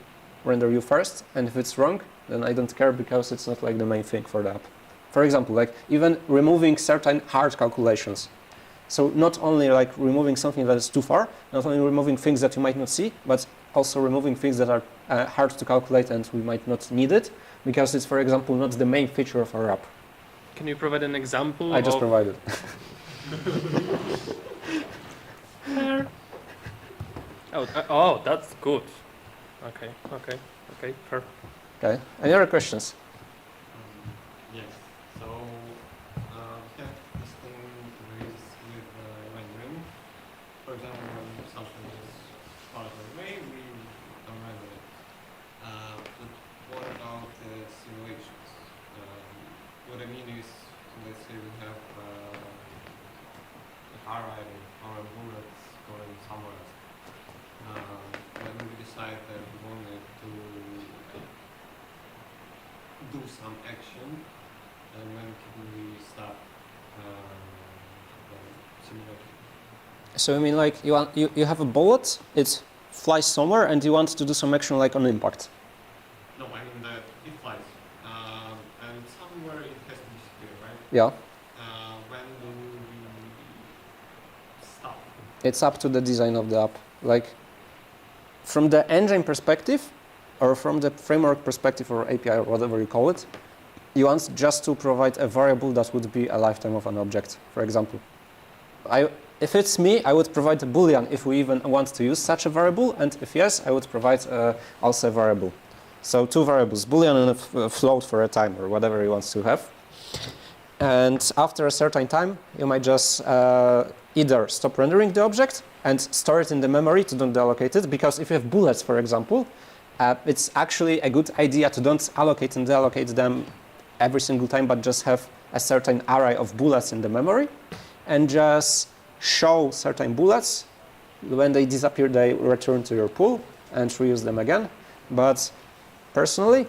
render you first, and if it's wrong, then I don't care because it's not like the main thing for the app. For example, like even removing certain hard calculations. So not only like removing something that is too far, not only removing things that you might not see, but also removing things that are hard to calculate and we might not need it, because it's, for example, not the main feature of our app. Can you provide an example? I just provided. Oh, that's good. Okay, fair. Okay. Any other questions? Yes. So do some action, and when can we start simulating? So you mean like you have a bullet, it flies somewhere, and you want to do some action like on impact? No, I mean that it flies, and somewhere it has to disappear, right? Yeah. When do we stop? It's up to the design of the app. Like from the engine perspective, or from the framework perspective, or API, or whatever you call it, you want just to provide a variable that would be a lifetime of an object, for example. If it's me, I would provide a boolean if we even want to use such a variable, and if yes, I would provide also a variable. So two variables, boolean and a float for a time, or whatever you want to have. And after a certain time, you might just either stop rendering the object and store it in the memory to don't allocate it, because if you have bullets, for example, it's actually a good idea to don't allocate and deallocate them every single time, but just have a certain array of bullets in the memory, and just show certain bullets. When they disappear, they return to your pool and reuse them again. But personally,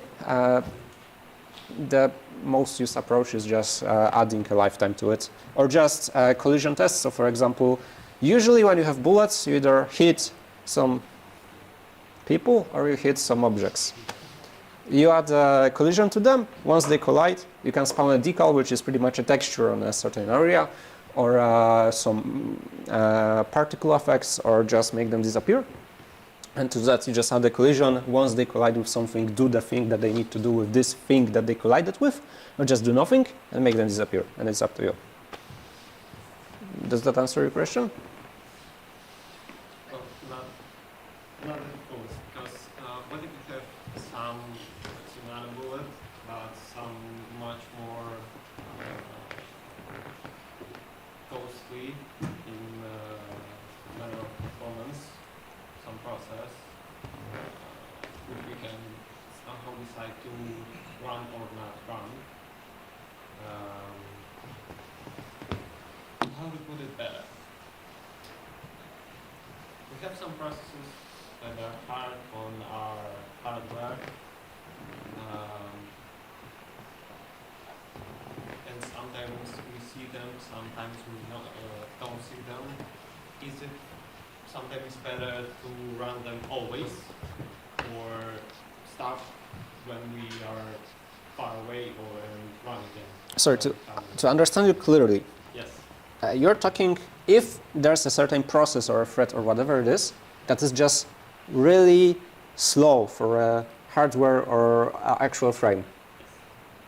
the most used approach is just adding a lifetime to it, or just collision tests. So for example, usually when you have bullets, you either hit some people or you hit some objects. You add a collision to them. Once they collide, you can spawn a decal, which is pretty much a texture on a certain area, or some particle effects, or just make them disappear. And to that, you just add a collision. Once they collide with something, do the thing that they need to do with this thing that they collided with, or just do nothing and make them disappear. And it's up to you. Does that answer your question? Well, not of course, because what if you have some similar bullet, but some much more costly in matter of performance, some process, which we can somehow decide to run or not run. How to put it better? We have some processes that are hard on our hardware, and sometimes we see them, sometimes we don't see them. Is it sometimes better to run them always, or stop when we are far away, or run again? Sorry, to understand you clearly, Yes. You're talking if there's a certain process or a thread or whatever it is that is just really slow for a hardware or actual frame.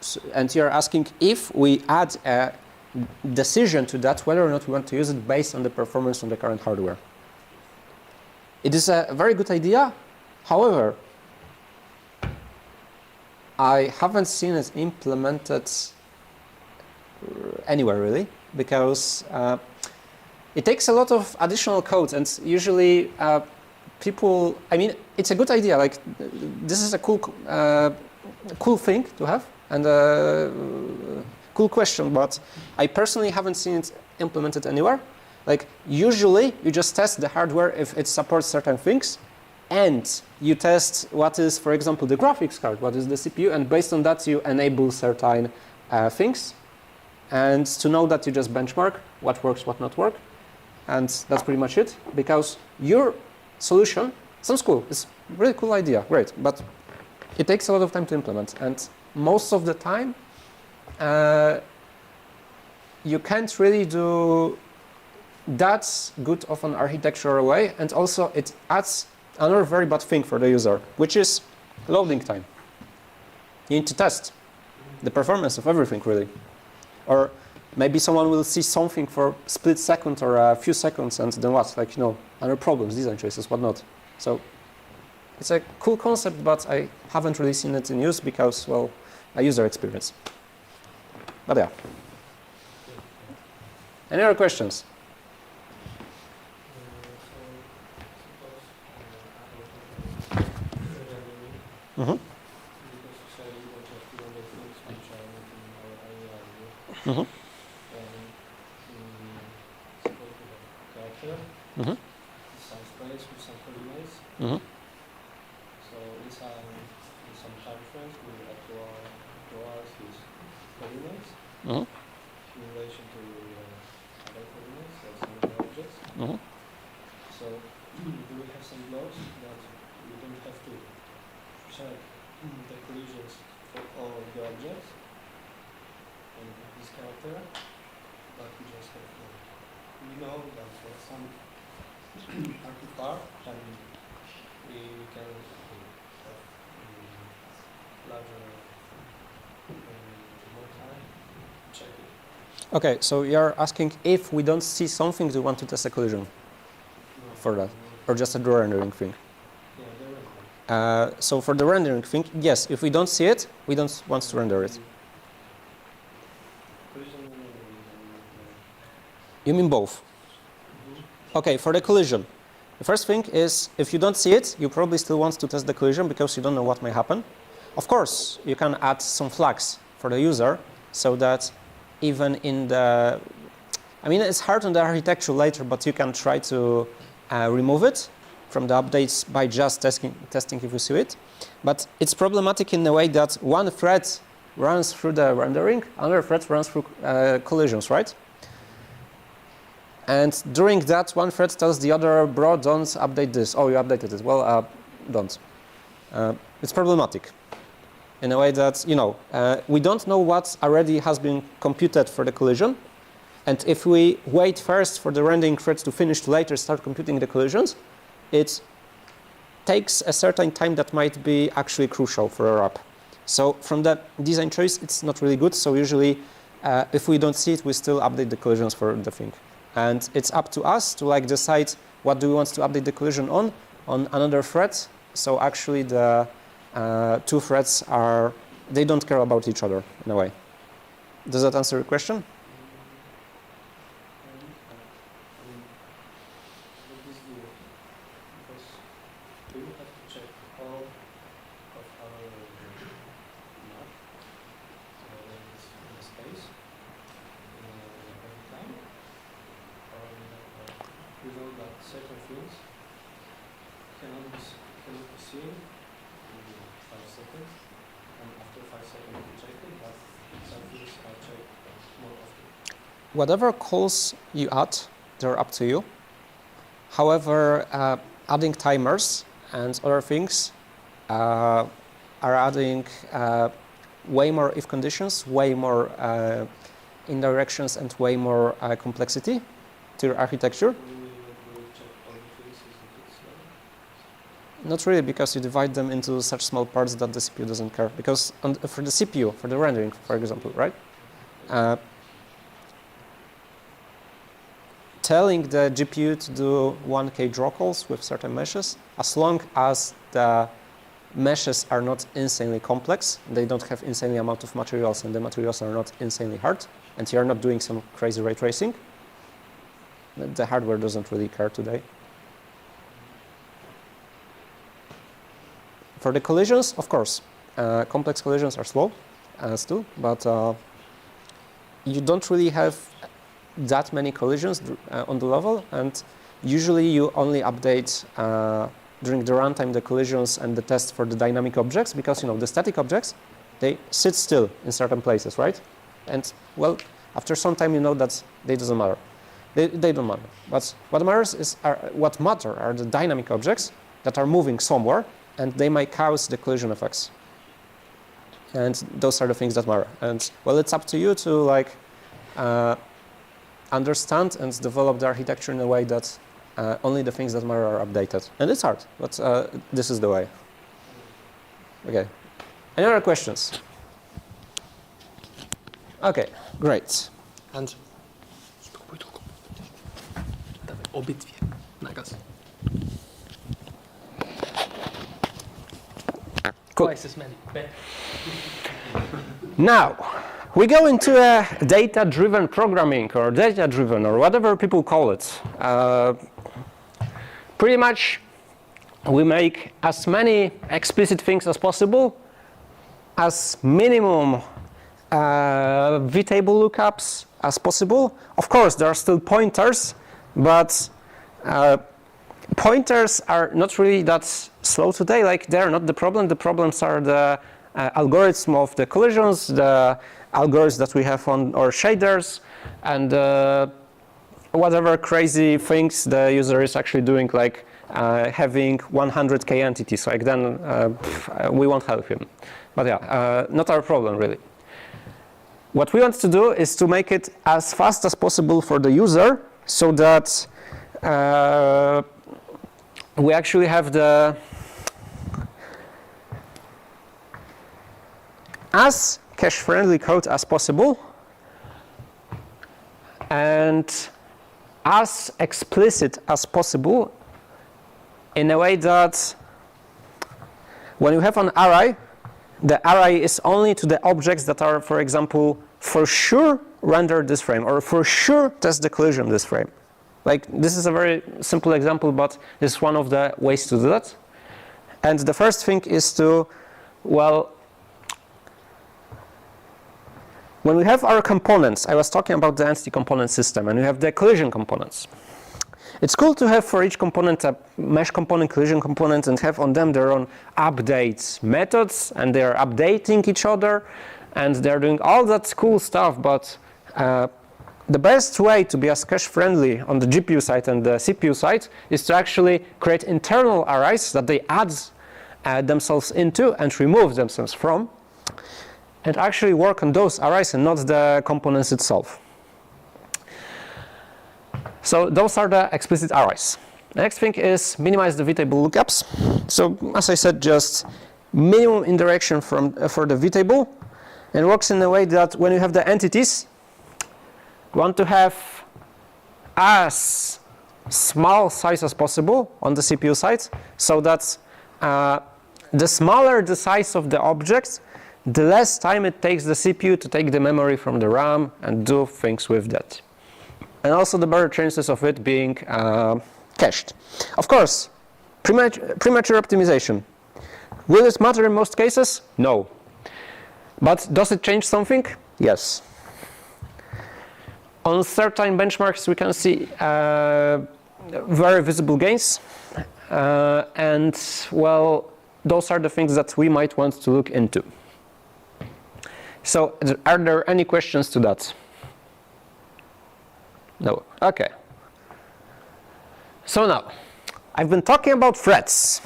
So, and you're asking if we add a decision to that, whether or not we want to use it based on the performance on the current hardware. It is a very good idea. However, I haven't seen it implemented anywhere really, because it takes a lot of additional code, and usually people, I mean, it's a good idea, like this is a cool thing to have, and a cool question, but I personally haven't seen it implemented anywhere. Like usually you just test the hardware if it supports certain things, and you test what is, for example, the graphics card, what is the CPU, and based on that you enable certain things. And to know that, you just benchmark what works, what not work. And that's pretty much it, because your solution sounds cool. It's a really cool idea, great, but it takes a lot of time to implement. And most of the time, you can't really do that good of an architectural way. And also it adds another very bad thing for the user, which is loading time. You need to test the performance of everything, really. Or maybe someone will see something for a split second or a few seconds, and then what? Like, other problems, design choices, whatnot. So it's a cool concept, but I haven't really seen it in use because, well, a user experience. But yeah. Any other questions? Mm-hmm. Mm-hmm. Mm-hmm. Some sprays with some polymers. Mm-hmm. So in some time frames we have to coordinates Mhm. in relation to other coordinates, like some other objects. Mhm. So do we have some laws that we don't have to check the collisions for all of the objects in this character, but we just have we know that for some are too far, and we can have larger more time to check it. Okay, so you're asking if we don't see something, do we want to test a collision No, for that, or just a rendering thing? Yeah, there is one. So for the rendering thing, yes, if we don't see it, we don't want to render it. Collision and You mean both? Okay, for the collision. The first thing is, if you don't see it, you probably still want to test the collision because you don't know what may happen. Of course, you can add some flags for the user so that even in the... I mean, it's hard on the architecture later, but you can try to remove it from the updates by just testing if you see it. But it's problematic in the way that one thread runs through the rendering, another thread runs through collisions, right? And during that, one thread tells the other, bro, don't update this. Oh, you updated it. Well, don't. It's problematic in a way that, you know, we don't know what already has been computed for the collision. And if we wait first for the rendering threads to finish to later start computing the collisions, it takes a certain time that might be actually crucial for a wrap. So from that design choice, it's not really good. So usually, if we don't see it, we still update the collisions for the thing. And it's up to us to like decide what do we want to update the collision on another thread. So actually the two threads they don't care about each other in a way. Does that answer your question? what is the because we will have to check all of our map, whether it's in the space every time, or we know that certain things cannot be seen in 5 seconds, and after 5 seconds we check it, but some things are checked more often. Whatever calls you add, they're up to you. However, adding timers and other things are adding way more if conditions, way more indirections, and way more complexity to your architecture. When we check all the things, isn't it slow? Not really, because you divide them into such small parts that the CPU doesn't care. Because for the CPU, for the rendering, for example, right? Telling the GPU to do 1K draw calls with certain meshes, as long as the meshes are not insanely complex, they don't have insanely amount of materials, and the materials are not insanely hard, and you're not doing some crazy ray tracing, the hardware doesn't really care today. For the collisions, of course, complex collisions are slow still, but you don't really have that many collisions on the level, and usually you only update during the runtime the collisions and the test for the dynamic objects, because the static objects, they sit still in certain places, right? And well, after some time you know that they doesn't matter. They don't matter. But what matters are the dynamic objects that are moving somewhere, and they might cause the collision effects. And those are the things that matter. And well, it's up to you to like understand and develop the architecture in a way that only the things that matter are updated. And it's hard, but this is the way. Okay. Any other questions? Okay, great. Andrzej. Spróbuj tylko. Dawaj, obydwie. Na gaz. Cool. Twice as many. Now, we go into a data-driven programming, or data-driven, or whatever people call it. Pretty much, we make as many explicit things as possible, as minimum vtable lookups as possible. Of course, there are still pointers, but pointers are not really that slow today. Like, they're not the problem. The problems are the algorithm of the collisions, the algorithms that we have on our shaders, and whatever crazy things the user is actually doing, like having 100k entities, like then we won't help him. But yeah, not our problem really. What we want to do is to make it as fast as possible for the user, so that we actually have the as cache-friendly code as possible and as explicit as possible, in a way that when you have an array, the array is only to the objects that are, for example, for sure render this frame, or for sure test the collision this frame. Like, this is a very simple example, but this is one of the ways to do that. And the first thing is to, well, when we have our components, I was talking about the entity component system, and we have the collision components. It's cool to have for each component a mesh component, collision component, and have on them their own update methods, and they're updating each other, and they're doing all that cool stuff. But the best way to be as cache-friendly on the GPU side and the CPU side is to actually create internal arrays that they add themselves into and remove themselves from, and actually work on those arrays and not the components itself. So those are the explicit arrays. The next thing is minimize the vtable lookups. So as I said, just minimum indirection for the vtable, and works in a way that when you have the entities, you want to have as small size as possible on the CPU side, so that the smaller the size of the object, the less time it takes the CPU to take the memory from the RAM and do things with that. And also the better chances of it being cached. Of course, premature optimization. Will it matter in most cases? No. But does it change something? Yes. On certain benchmarks we can see very visible gains. And well, those are the things that we might want to look into. So are there any questions to that? No. Okay. So now, I've been talking about threads.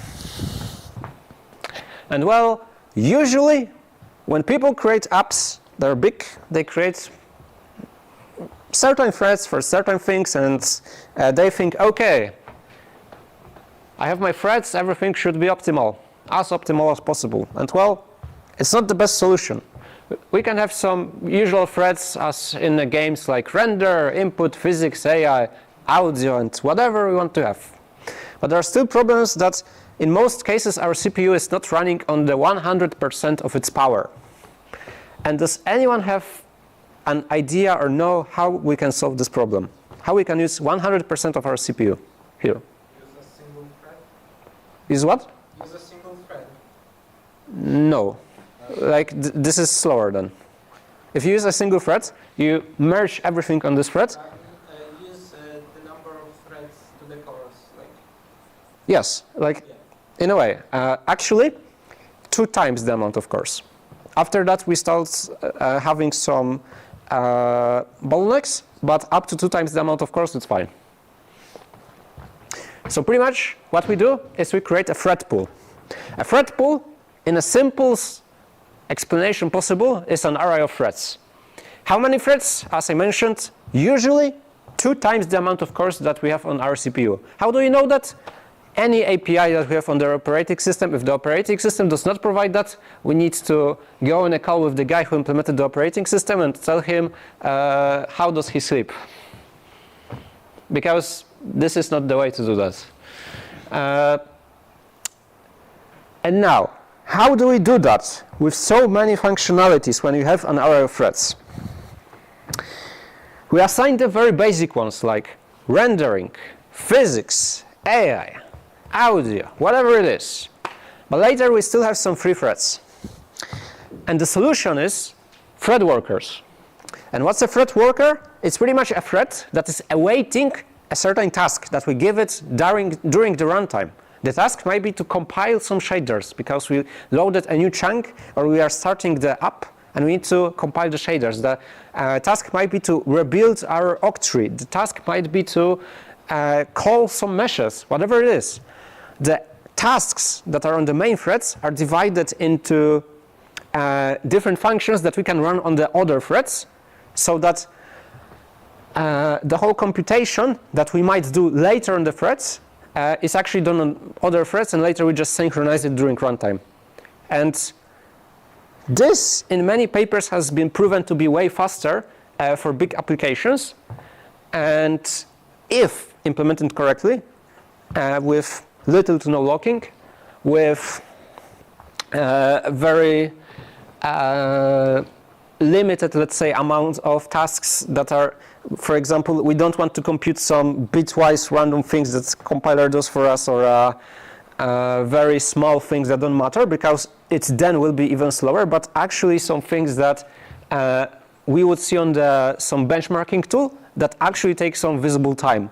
And well, usually when people create apps that are big, they create certain threads for certain things, and they think, okay, I have my threads, everything should be optimal as possible. And well, it's not the best solution. We can have some usual threads as in the games like render, input, physics, AI, audio, and whatever we want to have. But there are still problems that in most cases our CPU is not running on the 100% of its power. And does anyone have an idea or know how we can solve this problem? How we can use 100% of our CPU here? Use a single thread? Use what? Use a single thread. No. Like, this is slower then. If you use a single thread, you merge everything on this thread. Use the number of threads to the cores. Like. Yes, like, in a way. Actually, 2 times the amount of cores. After that, we start having some bottlenecks, but up to 2 times the amount of cores, it's fine. So pretty much what we do is we create a thread pool. A thread pool, in a simple explanation possible, is an array of threads. How many threads? As I mentioned, usually 2 times the amount of cores that we have on our CPU. How do you know that? Any API that we have on the operating system, if the operating system does not provide that, we need to go on a call with the guy who implemented the operating system and tell him how does he sleep. Because this is not the way to do that. And now, how do we do that with so many functionalities when you have an array of threads? We assign the very basic ones like rendering, physics, AI, audio, whatever it is. But later we still have some free threads. And the solution is thread workers. And what's a thread worker? It's pretty much a thread that is awaiting a certain task that we give it during the runtime. The task might be to compile some shaders because we loaded a new chunk or we are starting the app and we need to compile the shaders. The task might be to rebuild our octree. The task might be to call some meshes, whatever it is. The tasks that are on the main threads are divided into different functions that we can run on the other threads, so that the whole computation that we might do later on the threads is actually done on other threads, and later we just synchronize it during runtime. And this, in many papers, has been proven to be way faster for big applications, and if implemented correctly, with little to no locking, with very limited, let's say, amount of tasks that are, for example, we don't want to compute some bitwise random things that the compiler does for us, or very small things that don't matter, because it then will be even slower, but actually some things that we would see on some benchmarking tool that actually take some visible time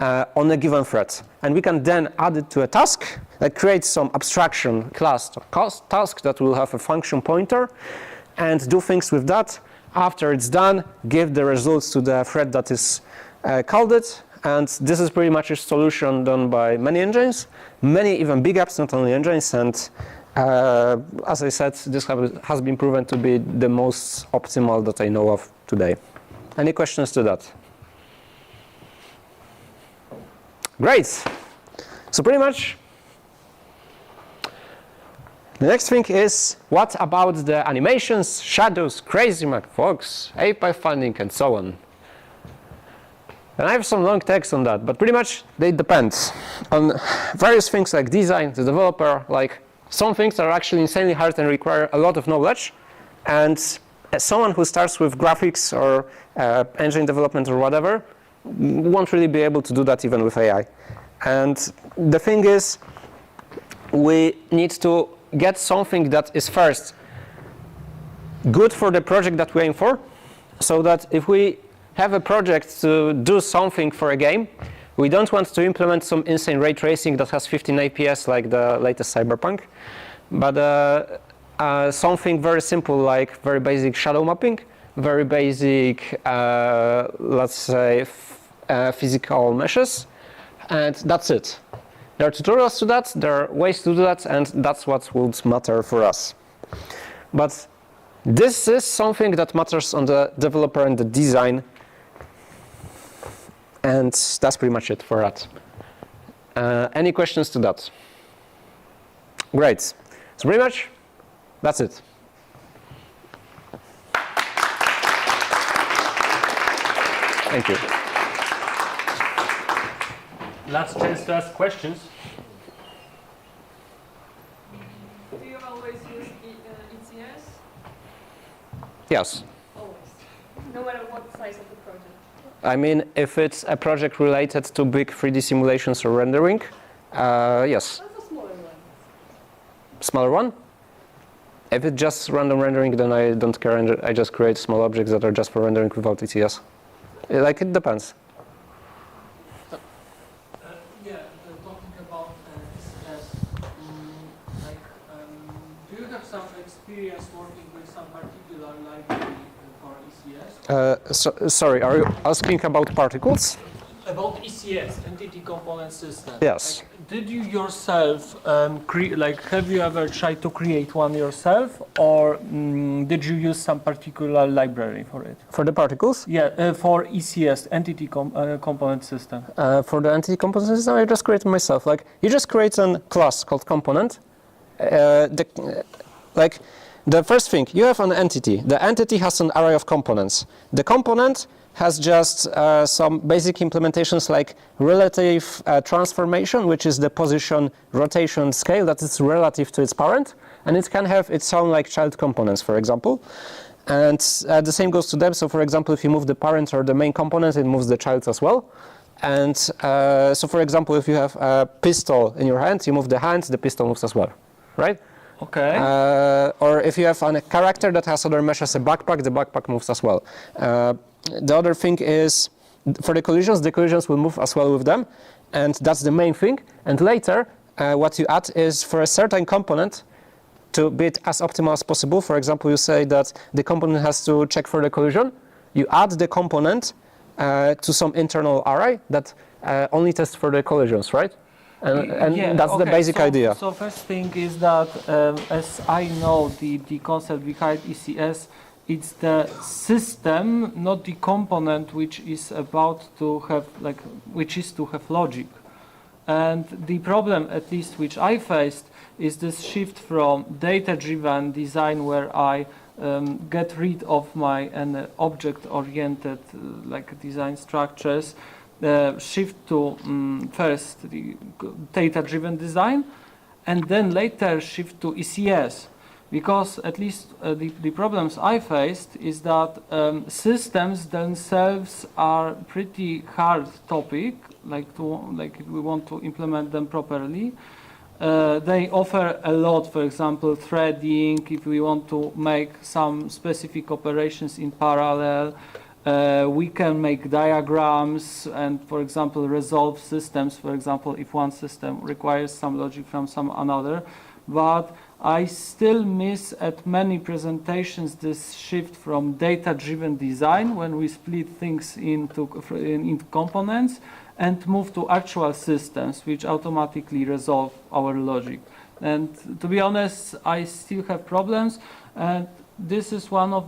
on a given thread. And we can then add it to a task that creates some abstraction class task that will have a function pointer and do things with that. After it's done, give the results to the thread that is called it. And this is pretty much a solution done by many engines, many even big apps, not only engines. And as I said, this has been proven to be the most optimal that I know of today. Any questions to that? Great. So pretty much the next thing is, what about the animations, shadows, crazy MacFox, API funding, and so on? And I have some long text on that, but pretty much they depend on various things like design, the developer, like some things are actually insanely hard and require a lot of knowledge. And as someone who starts with graphics or engine development or whatever, won't really be able to do that even with AI. And the thing is, we need to get something that is first good for the project that we aim for, so that if we have a project to do something for a game, we don't want to implement some insane ray tracing that has 15 APS like the latest Cyberpunk, but something very simple like very basic shadow mapping, very basic, let's say, physical meshes, and that's it. There are tutorials to that, there are ways to do that, and that's what would matter for us. But this is something that matters on the developer and the design, and that's pretty much it for that. Any questions to that? Great. So pretty much, that's it. Thank you. Last chance to ask questions. Do you always use ECS? Yes. Always. No matter what size of the project? I mean, if it's a project related to big 3D simulations or rendering, yes. That's a smaller one. Smaller one? If it's just random rendering, then I don't care, and I just create small objects that are just for rendering without ECS. Like, it depends. Talking about ECS, do you have some experience working with some particular library for ECS? Sorry, are you asking about particles? About ECS, Entity Component System. Yes. Like, did you yourself have you ever tried to create one yourself, or did you use some particular library for it? For the particles? Yeah, for ECS, Entity Component System. For the entity component system, I just created myself. Like, you just create a class called component. The first thing, you have an entity. The entity has an array of components. The component has just some basic implementations like relative transformation, which is the position, rotation, scale that is relative to its parent, and it can have its own like child components, for example. And the same goes to them. So, for example, if you move the parent or the main component, it moves the child as well. And so, for example, if you have a pistol in your hand, you move the hand, the pistol moves as well, right? Okay. Or if you have a character that has other mesh as a backpack, the backpack moves as well. The other thing is, for the collisions will move as well with them. and that's the main thing. And later, what you add is for a certain component to be it as optimal as possible. For example, you say that the component has to check for the collision. You add the component to some internal array that only tests for the collisions, right? And Yeah, that's the okay, basic idea. So first thing is that, as I know the concept behind ECS, it's the system, not the component, which is about to have which is to have logic. And the problem, at least which I faced, is this shift from data-driven design, where I get rid of my object-oriented design structures, shift to first the data-driven design, and then later shift to ECS. Because at least the problems I faced is that systems themselves are pretty hard topic, if we want to implement them properly. They offer a lot, for example, threading, if we want to make some specific operations in parallel. We can make diagrams and, for example, resolve systems, for example, if one system requires some logic from some another. But I still miss at many presentations this shift from data-driven design, when we split things into components, and move to actual systems which automatically resolve our logic. And to be honest, I still have problems, and this is one of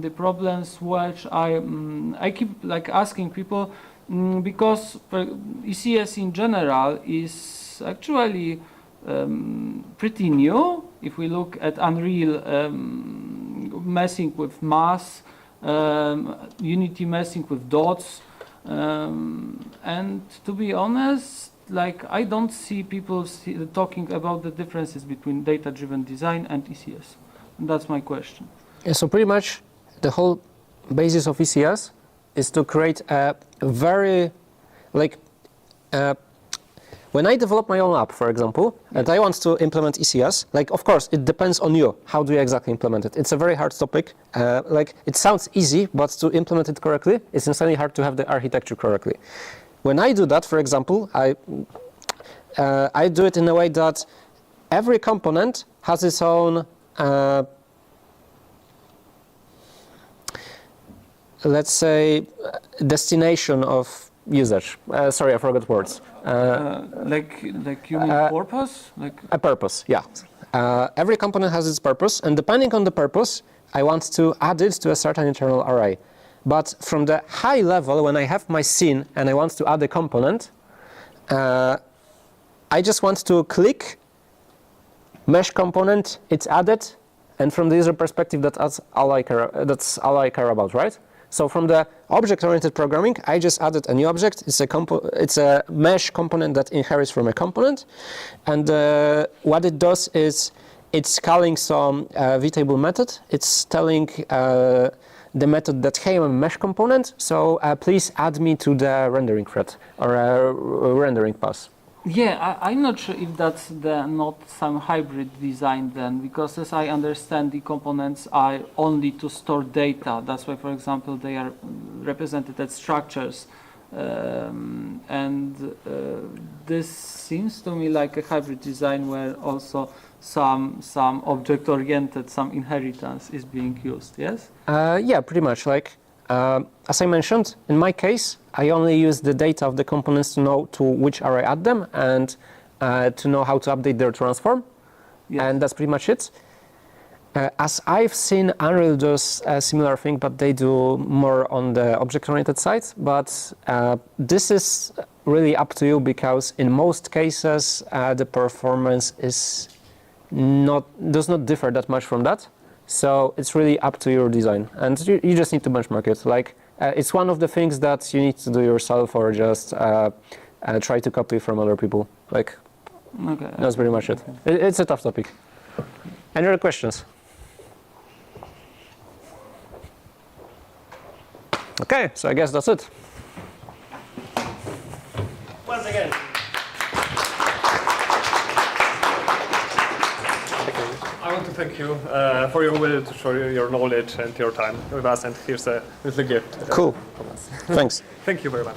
the problems which I keep asking people, because ECS in general is actually pretty new. If we look at Unreal messing with mass, Unity messing with dots, and to be honest, I don't see people talking about the differences between data-driven design and ECS. And that's my question. Yeah, so pretty much the whole basis of ECS is to create a very, when I develop my own app, for example, and I want to implement ECS, of course, it depends on you. How do you exactly implement it? It's a very hard topic. It sounds easy, but to implement it correctly, it's insanely hard to have the architecture correctly. When I do that, for example, I do it in a way that every component has its own, let's say, destination of usage. Sorry, I forgot words. You mean purpose? A purpose, yeah. Every component has its purpose, and depending on the purpose, I want to add it to a certain internal array. But from the high level, when I have my scene and I want to add a component, I just want to click mesh component, it's added, and from the user perspective, that's all I care about, right? So from the object-oriented programming, I just added a new object. It's a mesh component that inherits from a component, and what it does is it's calling some vtable method. It's telling the method that, hey, I'm a mesh component, so please add me to the rendering thread or rendering pass. Yeah, I'm not sure if that's not some hybrid design then, because as I understand, the components are only to store data. That's why, for example, they are represented as structures. This seems to me like a hybrid design where also some object-oriented, some inheritance is being used, yes? Yeah, pretty much. As I mentioned, in my case, I only use the data of the components to know to which array add them and to know how to update their transform. Yes. And that's pretty much it. As I've seen, Unreal does a similar thing, but they do more on the object-oriented side. But this is really up to you, because in most cases, the performance does not differ that much from that. So it's really up to your design, and you just need to benchmark it. It's one of the things that you need to do yourself, or just try to copy from other people. Okay. That's pretty much it. It's a tough topic. Any other questions? Okay, so I guess that's it. Once again. I want to thank you for your will to show your knowledge and your time with us, and here's a little gift. Cool. From us. Thanks. Thank you very much.